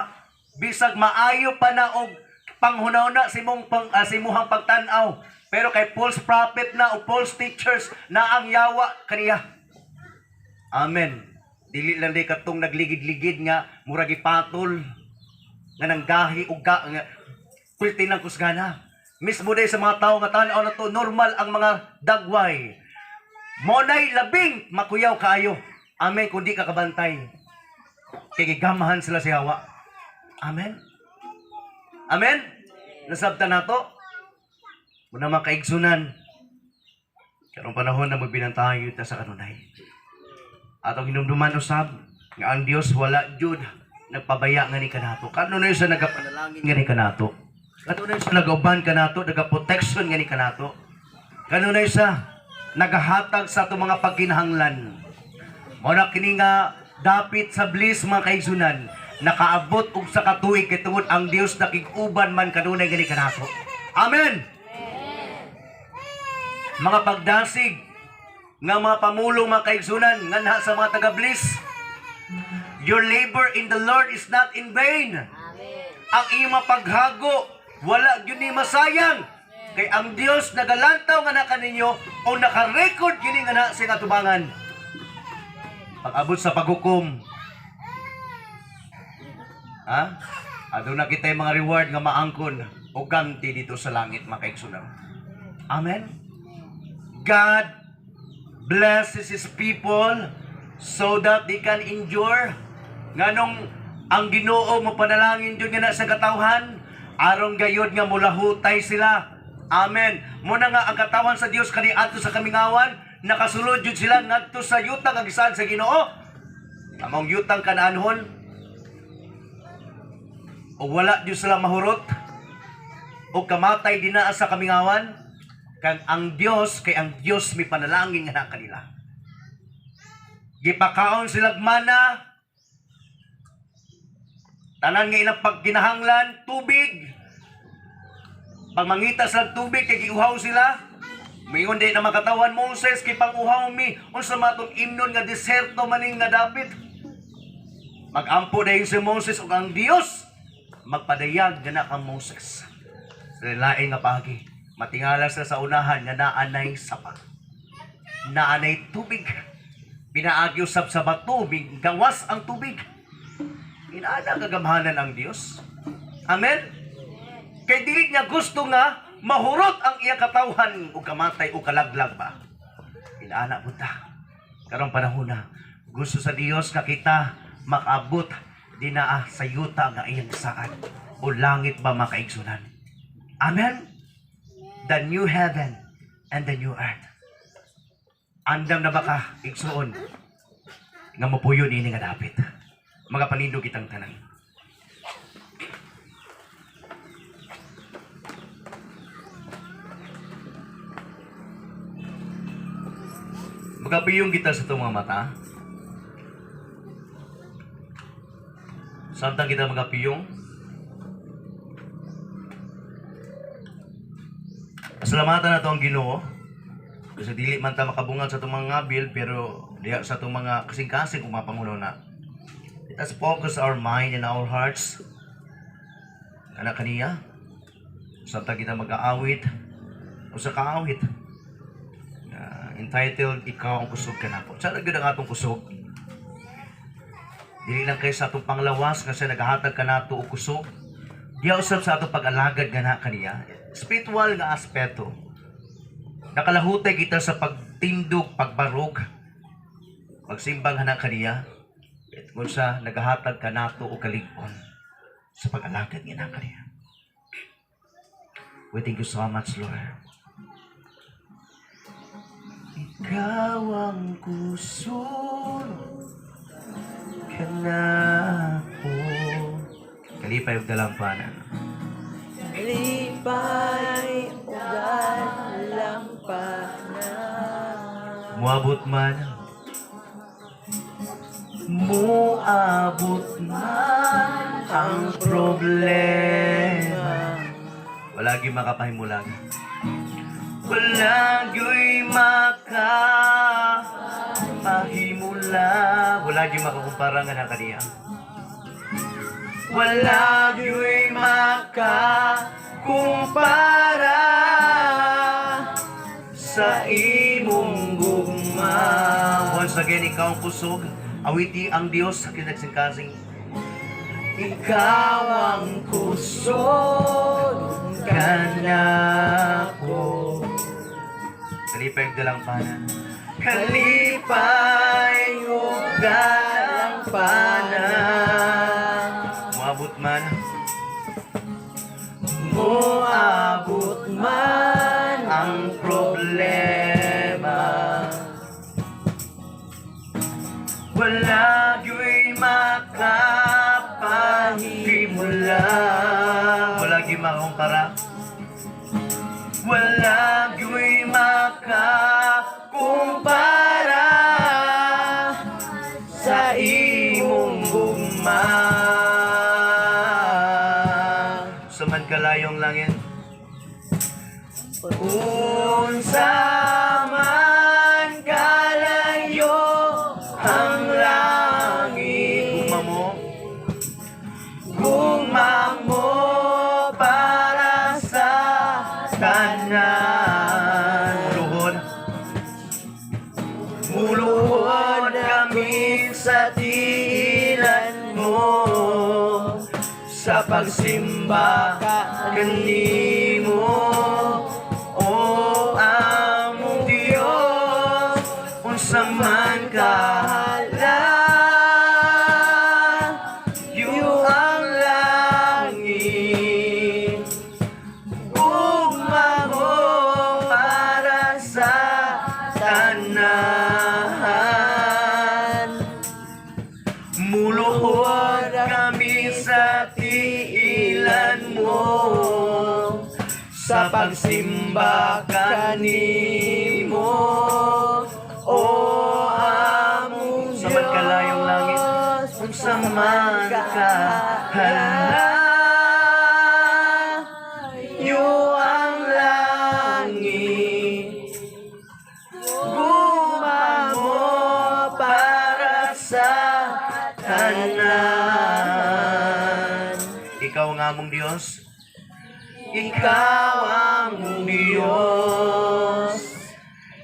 Speaker 6: bisag maayo pa na og panghunahuna simuhang pagtan-aw, pero kay false prophet na o false teachers na ang yawa kaniya. Amen. Dili lang di katong nagligid-ligid nga murag ipatol nga nanggahi og kulti ng kusgana. Mismo day sa mga tao nga tan-aw na to normal ang mga dagway. Mo nay labing makuyaw kaayo. Amen, kundi kakabantay. Kaya gigamahan sila si Hawa. Amen? Amen? Nasabta na to. Muna makaigsunan. Karong panahon na magbinantahan ta sa kanunay. Atong hinumduman usab nga ang Dios wala jud nagpabaya nga ni kanato. Kanunay sa nagapanalangin nga ni kanato. Kanunay sa nagauban kanato, nagaprotection nga ni kanato. Kanunay sa nagahatag sa atong mga pagkinahanglan. Muna kini nga dapit sa bliss mga kaigsunan, nakaabot og sa katuig kay tungod ang Dios nakig-uban man kanunay gani kanato. Amen. Mga pagdasig nga mga pamulong mga kaigsunan nga naha sa mga taga-bliss, your labor in the Lord is not in vain. Ang iyong paghago wala gyud ni masayang. Kay ang Dios nagalantaw nga na kaninyo o naka-record kini nga na sa katubangan. Pag-abot sa paghukom, aduna kita yung mga reward nga maangkon o ganti dito sa langit mga kaigsunan. Amen. God blesses His people so that they can endure. Nganong ang Ginoo mo panalangin jud nga na sa katawhan, aron gayod nga mulahutay sila. Amen. Muna nga ang katawan sa Dios kani adto sa kamingawan, nakasulod jud sila ngadto sa yutang nga gisaad sa Ginoo. Among yutang kanaanhon o wala jud sila mahurot o kamatay dinaa sa kamingawan, kang ang Dios kay ang Dios mi panalangin nga kanila. Gipakaon sila mana, tanan nga ilang pagkinahanglan, tubig. Pag mangita sa tubig kay giuhaw sila. Mayon din na makatawan Moses kay panguhaw mi unsa matong imnon nga deserto maning nga dapit. Magampo dayon si Moses ug ang Dios magpadayag gana kang Moses. Sa lain nga pagi, matingala sila sa unahan nga naanay sapa. Naanay tubig. Pinaagi usab sa bato, gawas ang tubig. Inaana kagamhanan ang Dios. Amen. Kay dili niya gusto nga mahurot ang iya katawhan o kamatay o kalaglag ba? Inaana po ta. Karong panahon na, gusto sa Dios nga kita makabot dinaa sa yuta nga iyang saan o langit ba makaigsunan. Amen? The new heaven and the new earth. Andam na ba ka, igsuon, nga mapuyon ini nga dapit. Mga panindog kitang tanan. Magapiyong kita sa itong mga mata. Samtang kita magapiyong. Pasalamatan na ito ang Ginoo. Kasi dili man ta makabungat sa itong mga ngabil, pero diya sa itong mga kasing-kasing kung mapangulo na. Let us focus our mind and our hearts. Anak kaniya. Samtang kita mag-aawit. O sa kaawit. Entitled, Ikaw ang kusog ka na po. Sana yun ang atong kusog. Dili lang kayo sa atong panglawas kasi naghahatag ka na ito o kusog. Diya usap sa atong pag-alagad ka na kaniya. Spiritual nga aspeto. Nakalahutay kita sa pagtindog, pagbarog, pagsimbang na kaniya. At kung sa naghahatag ka na ito o kaligpon sa pag-alagad nga na kaniya. We thank you so much, Lord. Ikaw ang kusog ka na ko. Kalipay og dalampanan.
Speaker 4: Lipay o dalampanan.
Speaker 6: Muabot man. Muabot man ang problema. Wala gyud makapahimulang. Wala gyud makapahimula. Wala gyud makakumpara nga na kaniya. Wala gyud makakumpara sa imong gugma. Once again, ikaw ang kusog. Awiti ang Diyos sa kinagsingkasing. Ikaw ang kusog kanako. Kalipay dalang panan. Kalipay dalang panan. Muabot man. Muabot man ang problema. Wala gyud makapahimula. Wala gyud makakumpara. Wala gyud makakumpara sa imong gugma. Suman kalayong langit. Unsa man kalayo ang langit. Gugma mo para sa tanan. Muluhod kami sa tiilan mo, sa pagsimba kanimo. O among Diyos, unsa man kahala, yu ang langit. Ugma mo para sa tanan. Muluhod kami sa tiilan mo, sa pagsimba kanimo. O among Diyos, sa magkalayong langit, unsa man kahala, yu ang langit. Gugma mo para sa tanan. Ikaw ang among Diyos. Ikaw ang Diyos.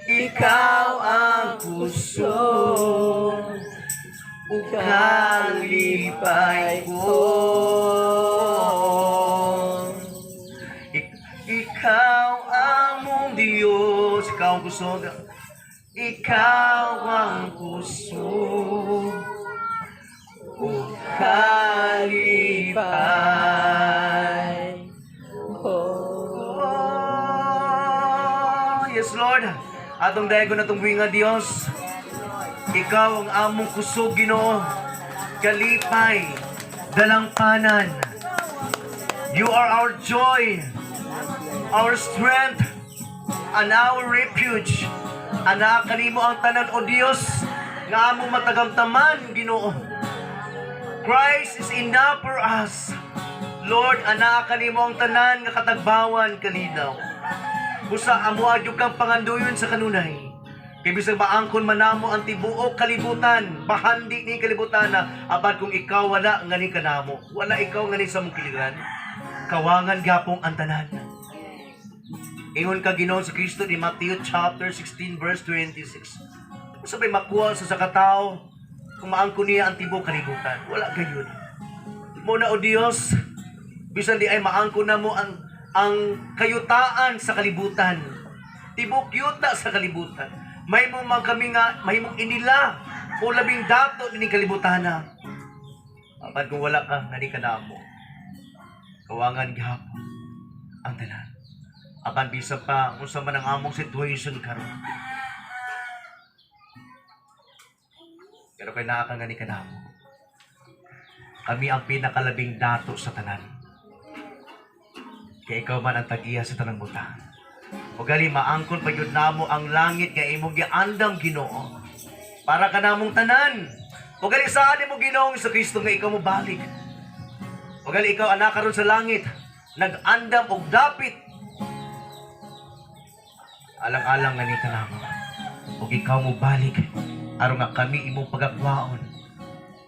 Speaker 6: Ikaw ang puso. Kalipay ko. Ikaw ang Diyos. Ikaw ang puso. Ikaw ang puso. Kalipay. Oh, yes, Lord. Atong dayon ko na itong buwing nga Diyos. Ikaw ang among kusog, Ginoo. Kalipay, dalangpanan. You are our joy, our strength, and our refuge. Anak kanimo ang tanan, O Diyos, nga among matagamtaman, Ginoo. Christ is enough for us. Lord, anak kanimo ang tanan nga katagbawan kalinaw. Busa amo adyog kang panganduyon sa kanunay. Kay bisag maangkon manamo ang tibuok kalibutan, bahandi ni kalibutan na apan kung ikaw wala ngani kanamo, wala ikaw ngani sa mong kiliran. Kawangan gapong ang tanan. Ingon ka Ginoo sa Kristo ni Matthew chapter 16 verse 26. Sabay makuha sa katao kung maangkon niya ang tibuok kalibutan. Wala gayon. Muna O Dios, bisan di ay maangkon na mo ang kayutaan sa kalibutan. Tibok yuta sa kalibutan. May mo man kami nga, may mong inila o labing dato ni kalibutan na. Apan kung wala ka, nga di ka na mo. Kawangan gihapon ang tanan. Apan bisa pa kung sa man ang among situation karon. Pero kay naa ka nga ni kanamo. Kami ang pinakalabing dato sa tanan. Kaya ikaw man ang tag-iya sa tanang buta. O gali maangkon pa yun namo ang langit nga imong giandam Ginoo. Para ka namong tanan. O gali saan mo Ginoong sa Kristo nga ikaw mo balik. O gali ikaw anak karon sa langit. Nag-andam og dapit. Alang-alang nga ni ka namo. O ikaw mo balik. Aron nga kami imong pagakwaon.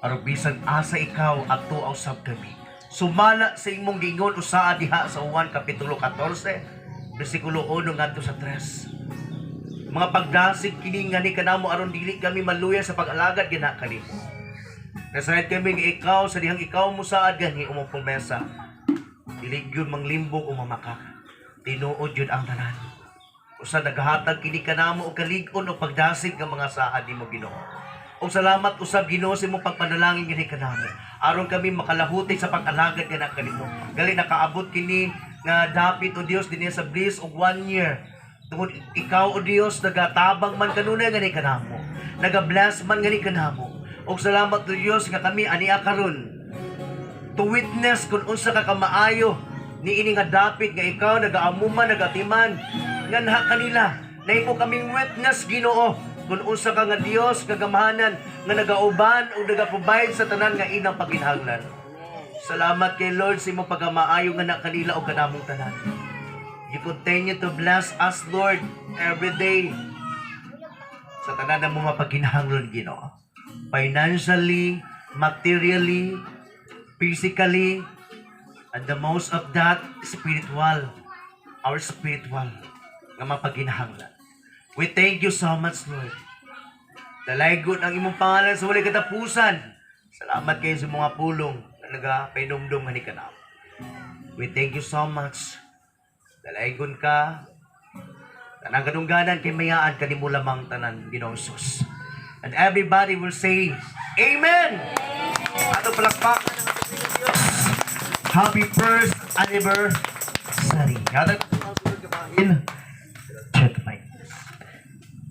Speaker 6: Aron bisan asa ikaw adto usab kami. Sumala sa imong gingon usaa diha sa Juan kapitulo 14 bersikulo 1 ngadto sa 3. Mga pagdasig kini nga ni kanamo aron dili kami maluya sa pag-alagad gina kanimo. Nasayad kami nga ikaw sa dihang ikaw mo saad gani umong promesa. Dili gyud manglimbong o mamakak. Tinuod yun ang tanan. Usa naghatag kini kanamo og kalig-on o pagdasig nga mga saad nimo Ginoo. Og salamat usab Ginoo sa imong pagpanalangin gani kanamo. Aron kami makalahuti sa pag-alagad nga kanimo. Gali nakaabot kini nga dapit o Dios dinhi sa bliss og 1 year. Tungod ikaw o Dios nagatabang man kanunay gani kanamo. Naga-bless man gani kanamo. Og salamat o Dios nga kami ania karon to witness kung unsa ka kamaayo ni ini nga dapit nga ikaw nagaamuman nagatiman nganha kanila nahimo kaming witness Ginoo kung unsa ka nga Dios kagamahanan nga nagauban o nagaprovide sa tanan nga inang pagkinahanglan. Salamat kay Lord sa imong pagkamaayo nga na kanila o kanamong tanan. You continue to bless us Lord every day sa tanan na mga pagkinahanglan Ginoo. Financially, materially, physically, and the most of that, spiritual. Our spiritual nga mapaghinahanglan. We thank you so much, Lord. Dalaygon ang imong pangalan sa walay katapusan. Salamat kayo sa mga pulong na nagapainomdom nga ni kanam. We thank you so much. Dalaygon ka. Tanang kadungganan kay mayaan kanimo lamang tanan Ginoong Hesus. And everybody will say, Amen! Ato palakpak. Happy first anniversary. Check my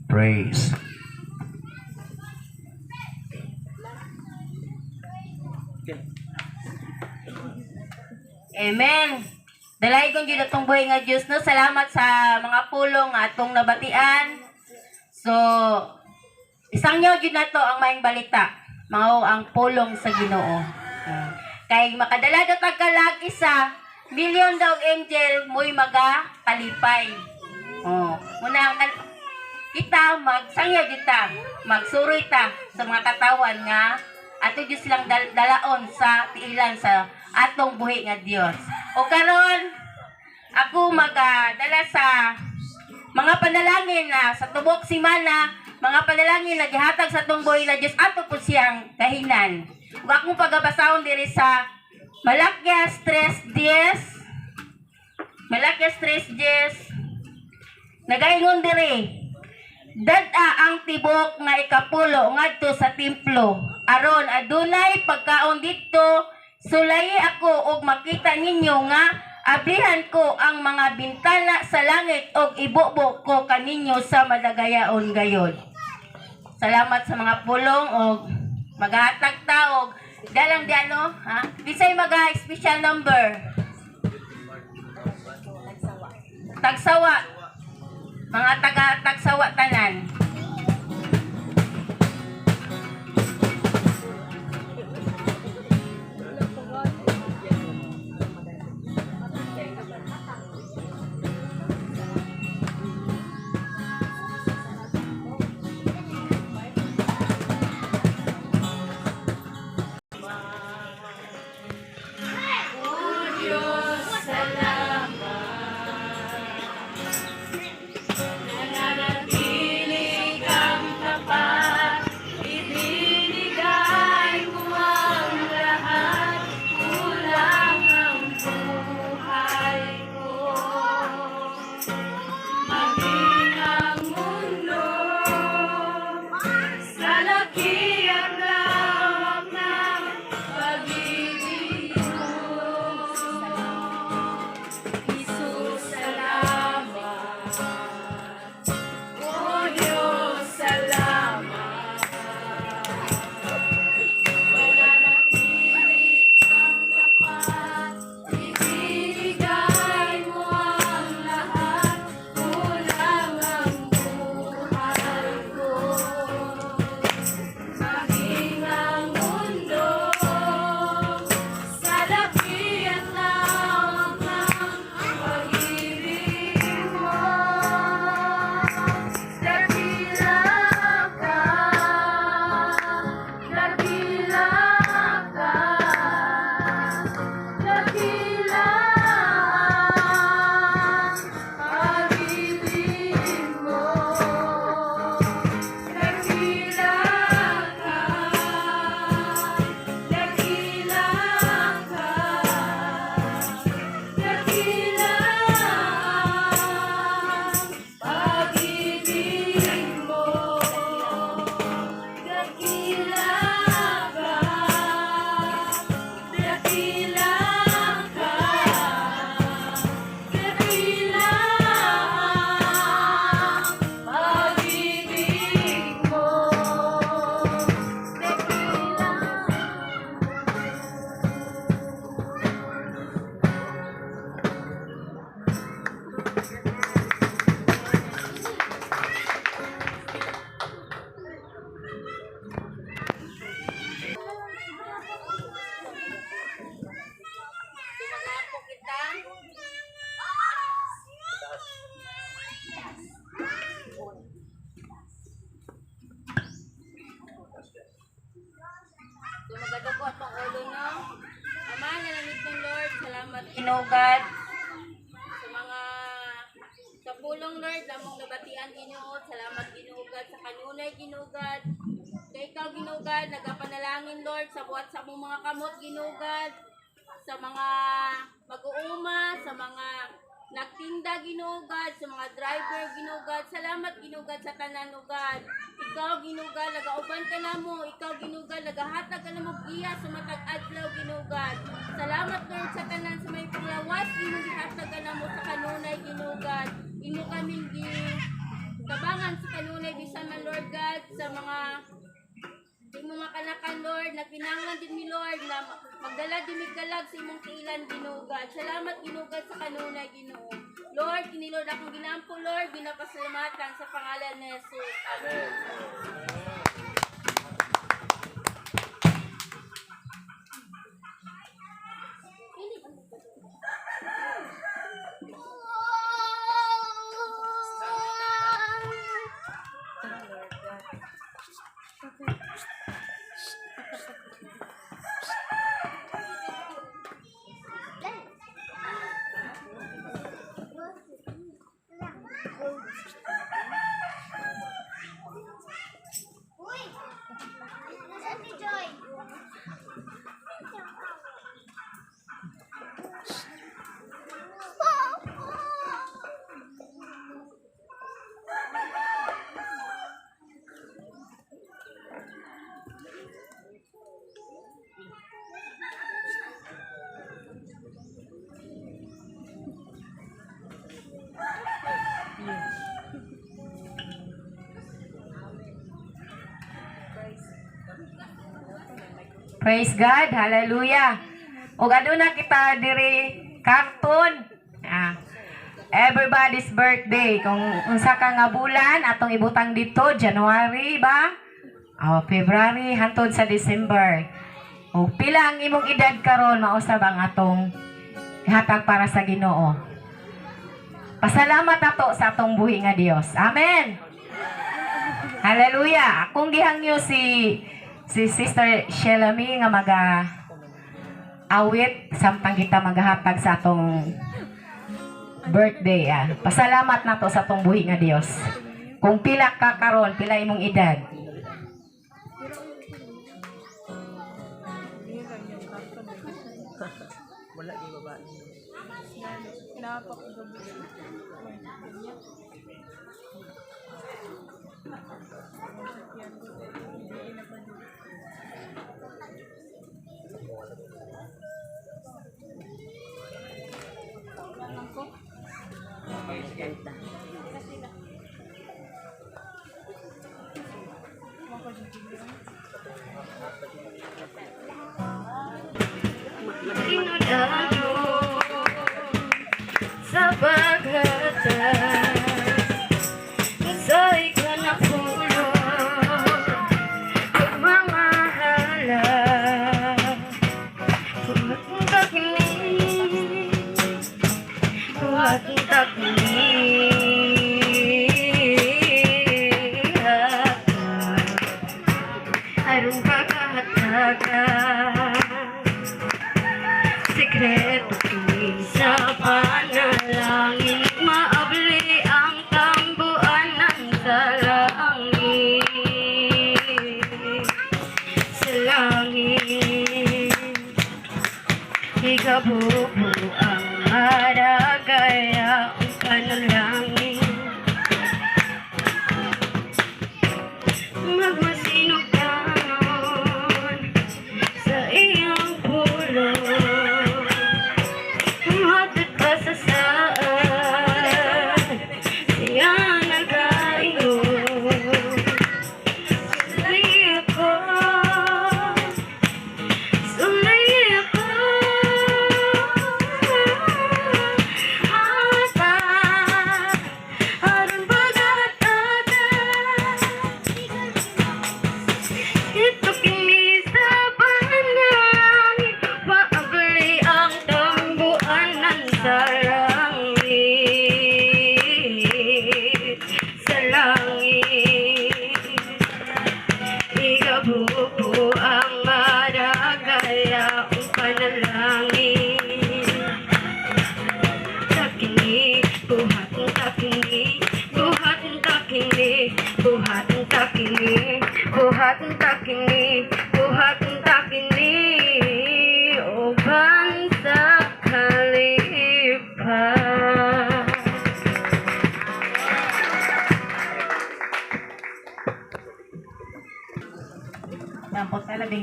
Speaker 6: praise.
Speaker 5: Amen. Dalahi kong Diyos atong buhay nga Diyos, no? Salamat sa mga pulong nga atong nabatian. So, isang nyo Diyos na to ang maing balita. Mga ang pulong sa Ginoo. Kay makadala daw tagkalag isa, milyon daw angel, mo'y kalipay. Oh, muna kita magsangya kita, magsuroy ta sa mga katawan nga ato Diyos silang dalaon sa tiilan sa atong buhi nga Dios. O karon ako magdala sa mga panalangin na sa tubok simana, mga panalangin na gihatag sa atong buhi na Dios ato po siyang kahinan. Ug akong pagabasahon diri sa Malakias 3:10. Malakias 3:10. Nagaingon diri. Dad-a ang tibok nga ikapulo ngadto sa templo. Aron adunay pagkaon dito, sulayi ako og makita ninyo nga ablihan ko ang mga bintana sa langit og ibubo ko kaninyo sa madagayaon gayod. Salamat sa mga pulong og maghatag ta og dalang di ano, ha? Bisay maga special number. Tagsawa. Mga tagsawa tanan. ginugad.
Speaker 7: Sa mga sa pulong Lord, namong nabatian Ginoo, salamat ginugad sa kanunay ginugad. Kay ikaw ginugad, nagapanalangin Lord sa buhat sa among mga kamot ginugad, sa mga mag-uuma, sa mga nagtinda ginugad, sa mga driver ginugad. Salamat ginugad sa tanan ugad. Ikaw ginugad, nagauban ka namo, ikaw ginugad, nagahatag ka namo giya sa matag adlaw ginugad. Salamat Lord sa tanan sa may panglawas, imo gihatag ka namo sa kanunay ginugad. Imo kaming tabangan sa kanunay bisan man Lord God sa mga mga kanakan Lord, nagkinanglan din mi Lord na magdala din mi kalag sa imong kailan ginugad. Salamat ginugad sa kanunay Ginoo. Lord, kini Lord akong ginampo Lord, ginapasalamatan sa pangalan ni Jesus. Amen.
Speaker 2: Ate Joy.
Speaker 5: Praise God, hallelujah. Ug aduna kita diri karton. Everybody's birthday. Kung unsa ka nga bulan atong ibutang dito, January ba? February hantod sa December. O pila ang imong edad karon mao sa bang atong hatag para sa Ginoo. Pasalamat ato sa atong buhi nga Dios. Amen. Hallelujah. Akong gihangyo si Sister Shelami nga awit samtang kita maghatag sa atong birthday. Pasalamat nato sa atong buhi nga Dios. Kung pila ka karon, pila imong edad. Sa paghatag sa ikanapulot ang mga halak huwag takni aron pagkahatagan sikreto sa panalangin maabli ang tambuanan sa langit igabubo ang maragaya ang panalangin magmasinog tanon sa iyong pulong hatid ka sa saan siya nag-ayo sulay ako hata aron pagatagan ito kini sa panalangin maabli ang tambuanan sa langit igabubo ang maragaya ang panalangin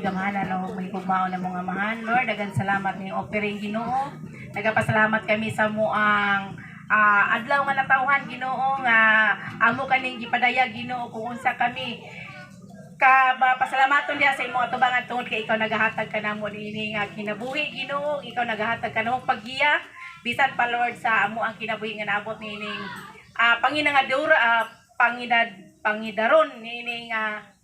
Speaker 8: gamahan na may pugmao na mga amahan. Lord, dagan salamat ning offering Ginoo. Nagapasalamat kami sa muang adlaw nga natawhan Ginoo nga amo kaning gipadayag Ginoo kung unsa kami pasalamaton diha sa imong atubangan tungod kay ikaw nagahatag ka namo ini nga kinabuhi Ginoo, ikaw nagahatag ka namo paggiya bisan pa Lord sa amo ang kinabuhi nga naabot nining panginangadura pangidaron nining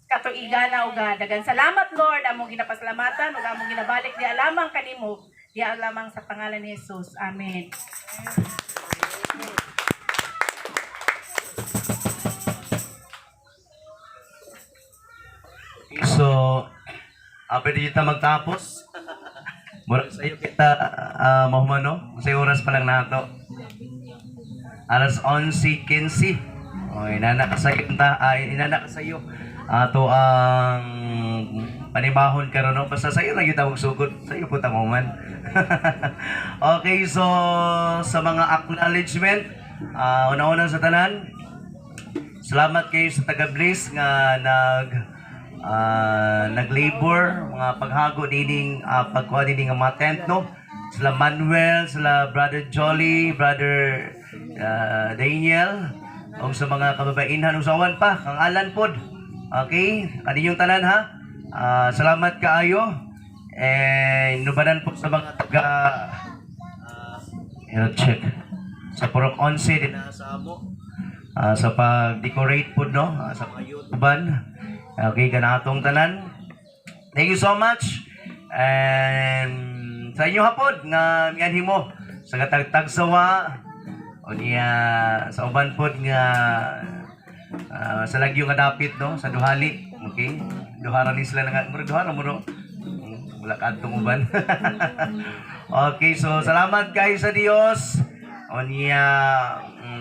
Speaker 8: katuigana ug dagan salamat Lord among ginapasalamatan ug among ginabalik diha lamang kanimo diha lamang sa pangalan ni Jesus. Amen.
Speaker 6: So, pwede kita magtapos. Murag sa'yo kita mahumano. Kasi oras pa lang nato. Alas 11:15. Inana ka sa'yo. Ato ang panibahon ka ron. Basta sa'yo lang yung tawag sugod. Sa'yo po tamuman. Okay, so sa mga acknowledgement, una-una sa tanan, salamat kayo sa taga-Bliss nga nag-labor, mga paghago dining pagkuha dining mga tent, no? Sila Manuel, sila Brother Jolly, Brother Daniel, o sa mga kababainhan usawan pa, kang Alan pod. Okay? Kaninyong tanan ha? Salamat kaayo. And nubanan po sa mga taga check sa Purok 11 din sa amo. Sa pag-decorate po, no? Sa mga youth band. Okay, kanatong tanan. Thank you so much. And sa inyo hapon nga mianhi mo sa katagtag sawa o niya sa uban pod nga sa lagyo nga dapit, no, sa duhali. Okay, duhara ni sila nga duhara mo, no, wala ka atong uban. Okay, so salamat kayo sa Dios o niya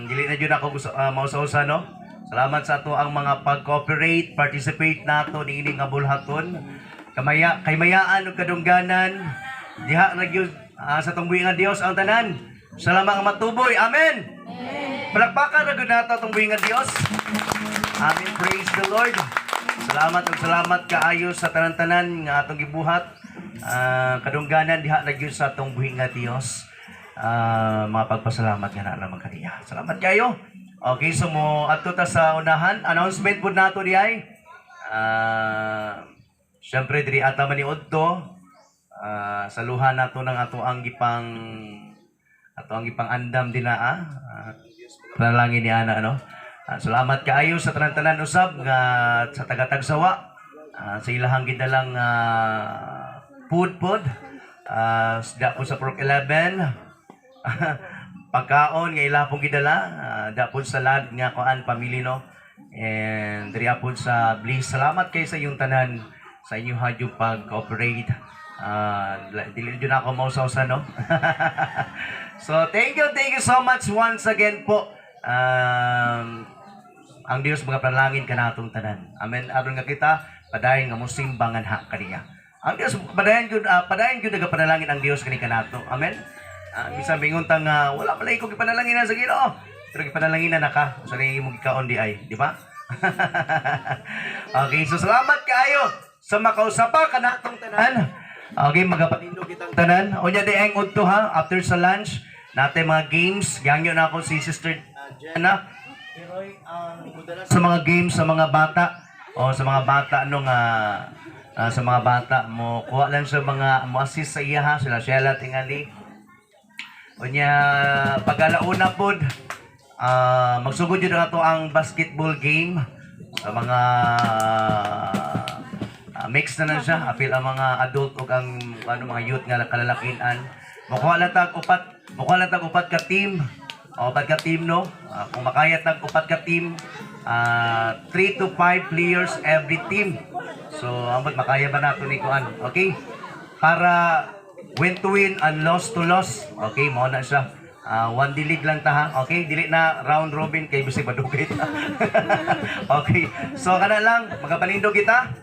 Speaker 6: dili na jud ako mausa-usa, no. Salamat sa ato ang mga pag-cooperate, participate nato ni ini nga bulhaton. Kaymayaan ug kadungganan diha ra gyud sa tungbuhi nga Dios ang tanan. Salamat nga matuboy. Amen. Palakpakan ra gyud nato tungbuhi nga Dios. Amen. Praise the Lord. Salamat kaayo sa tanan-tanan nga atong gibuhat. Kadungganan diha ra gyud sa tungbuhi nga Dios. Mga pagpasalamat nga na naman kaniya. Salamat kayo. Okay, so mo adto ta sa unahan. Announcement po nato diay. Siyempre diri ata man ni Odto. Saluhan nato ng ato ang gipang andam dinaa. Panalangin ni ana, ano. Salamat kaayo sa tanan-tanan usab nga sa taga-Tagsawa. Sa ilahang gidalang food da po sa Purok 11. Pagkaon nga ila pong gidala, dapon sa lad nga kuan pamilya, no. And diri apon sa Bliss. Salamat kay sa iyong tanan sa inyo hadyo pag-cooperate. Dili jud ako mausa-usa, no. So thank you so much once again po. Ang Dios mga panalangin kanatong tanan. Amen. Aron nga kita padayon nga mosimbangan ha kaniya. Ang Dios padayon gyud nagapanalangin ang Dios kani kanato. Amen. Bisa bingon tang wala pala ko gipanalangin sa Ginoo. Pero gipanalangin na naka sa mo gikaon di ay, di ba? Okay, so salamat kaayo sa makausapa kanatong tanan. Okay, magapatindog kitang tanan. Unya di ang udto ha after sa lunch natin mga games. Gangyo na ako si Sister Jenna. Pero sa mga games sa mga bata o sa mga bata sa mga bata mo kuha lang sa mga mo assist sa iya ha sila Sheila tingali. Unya pagalauna pod magsugod jud nato ang basketball game sa mga mix na siya apil ang mga adult ug ang mga youth nga kalalakian. Makuha lang tag upat ka team. Upat ka team, no. Kung makaya tag upat ka team, 3 to 5 players every team. So ambot makaya ba nato ni kuan? Okay? Para win to win and loss to loss. Okay, mo na siya. One dilig lang ta ha. Okay, dili na round robin kay bisig madugay ta. Okay. So kana lang magapalindog kita.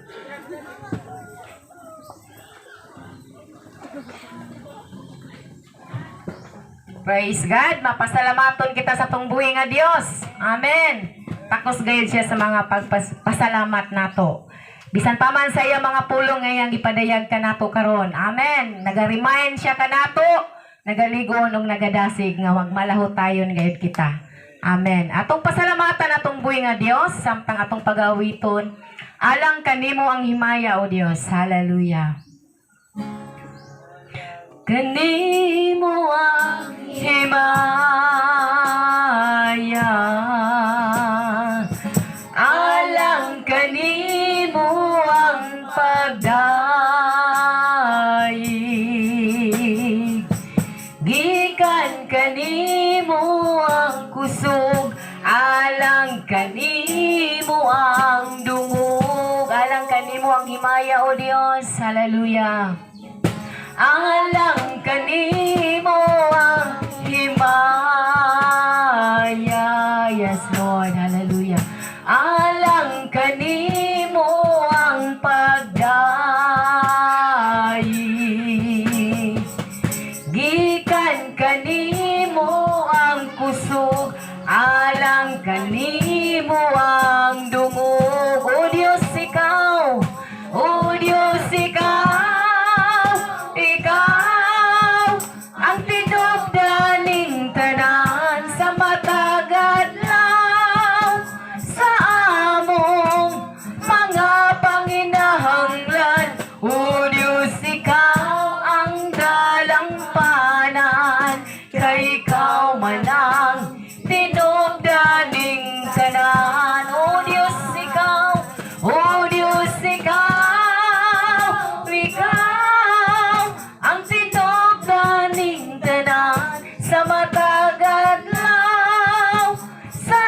Speaker 5: Praise God. Mapasalamaton kita sa tungbuhi nga Dios. Amen. Takos gayud siya sa mga pagpasalamat nato. Bisan pa man sa iya mga pulong ngayang ipadayag kanato karon. Amen. Naga-remind siya kanato, nagaligon ug nagadasig nga wag malaho tayon gayud kita. Amen. Atong pasalamatan atong buhi nga Dios samtang atong pagawiton. Alang kanimo ang himaya o Dios. Hallelujah. Kanimo ang himaya. Alang kanimo ang pagdaig. Gikan kanimo ang kusog, alang kanimo ang dungog, alang kanimo ang himaya o Dios. Hallelujah. Alang kanimo ang himaya. Yes, Lord. Hallelujah. Alang kanimo ang pagdaig. Gikan kanimo ang kusog, alang kanimo ang dungog. O Diyos, ikaw. O Diyos, ikaw. Ikaw ang tinubdaning tanan sa matagad lang sa among mga panginahanglan. O Diyos, ikaw ang dalampanan, kay ikaw man ang tinubdaning tanan. O Diyos, ikaw. O Diyos, ikaw. Sa matagad lang sa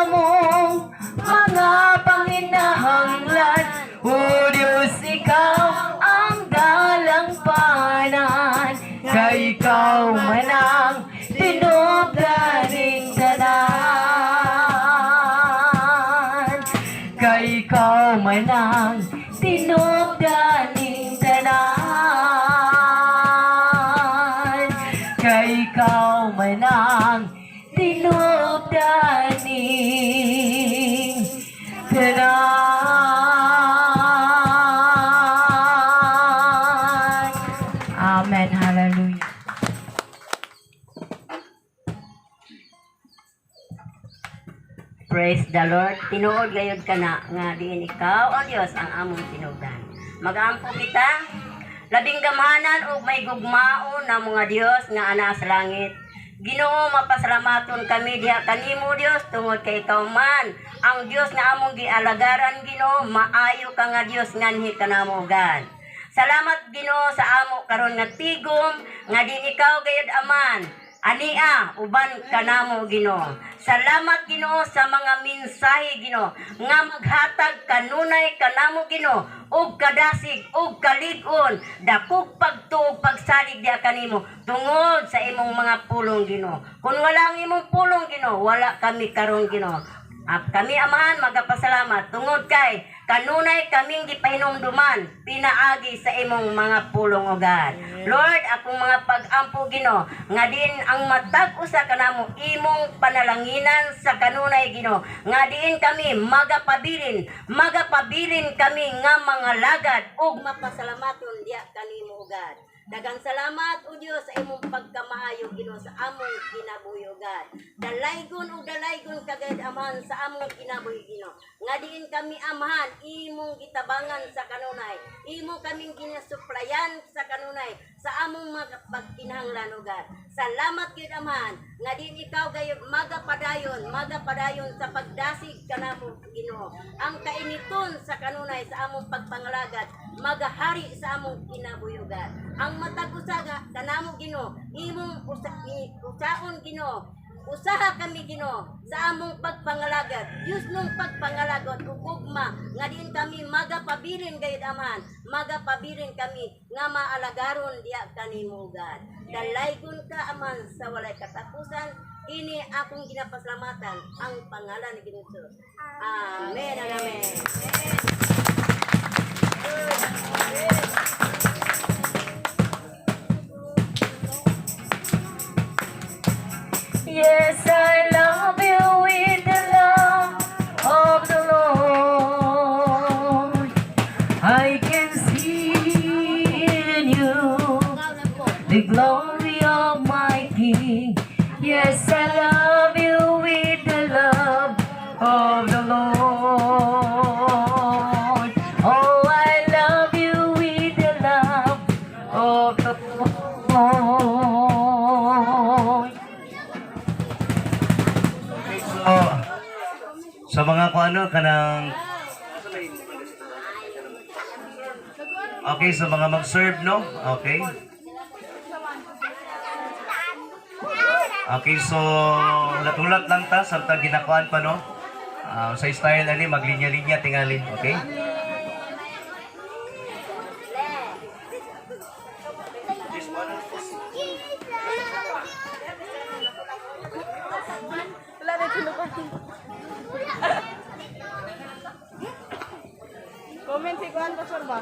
Speaker 5: among mga panginahanglan. O Diyos, ikaw ang dalampanan, kay ikaw man ang tinubdaning tanan. Kay ikaw man ang tinubdaning tanan. Kay ikaw man ang tinubdaning tanan. Amen. Hallelujah.
Speaker 9: Praise the Lord. Tinuod gayud ka na nga diin ikaw o Dios ang among tinubdan. Mag-aampo kita, labing gamhanan ug may gugmao na mga Dios nga ana sa langit. Ginoo, mapasalamaton kami diha kanimo Dios tungod kay ikaw man ang Dios nga among gialagaran. Ginoo, maayo ka nga Dios nganhi kanamo God. Salamat Ginoo sa amo karon nga tigom nga din ikaw gayud aman. Ania uban kanamo Ginoo. Salamat Ginoo sa mga mensahe Ginoo nga maghatag kanunay kanamo Ginoo ug kadasig ug kalig-on dakog pagtuog pagsalig diha kanimo tungod sa imong mga pulong Ginoo. Kung wala ang imong pulong Ginoo, wala kami karon Ginoo. At kami amahan magapasalamat tungod kay kanunay kaming gipahinumduman pinaagi sa imong mga pulong o God. Lord, akong mga pag-ampo Ginoo nga din ang matag usa kanamo imong panalanginan sa kanunay Ginoo nga diin kami magapabilin kami nga mga lagad ug mapasalamaton diha kanimo o God. Dagang salamat o Dios sa imong pagkamaayo Ginoo sa among kinabuhi o God. Dalaygon kagayad amahan sa among kinabuhi Ginoo. Nga diin kami amahan imong gitabangan sa kanunay. Imo kaming ginasuplayan sa kanunay sa among mga pagkinahanglan o God. Salamat gyud amahan nga din ikaw gayud magapadayon sa pagdasig kanamo Ginoo. Ang kainiton sa kanunay sa among pagpangalagad magahari sa among kinabuhi o God. Ang matag-usaga kanamo Ginoo imong usaon Ginoo. Usaha kami Ginoo sa among pagpangalagad. Diyos nung pagpangalagot ug ugma nga din kami magapabilin gayud amahan. Magapabilin kami nga maalagaron diha kanimo God. Dalaygon ka amahan sa walay katapusan. Ini akong ginapasalamatan ang pangalan ni Ginoo. Amen. Amen.
Speaker 5: Yes, I love you with the love of the Lord. Yes, I love you with the love of the Lord. Oh, I love you with the love of the Lord.
Speaker 6: So, sa mga kuano kanang okay, sa mga mag-serve, no? Okay. Okay, so natulat lang ta samtang ginakuan pa, no? Sa style ani maglinya-linya tingali, okay?
Speaker 7: Comment si Kuan, Pastor ba?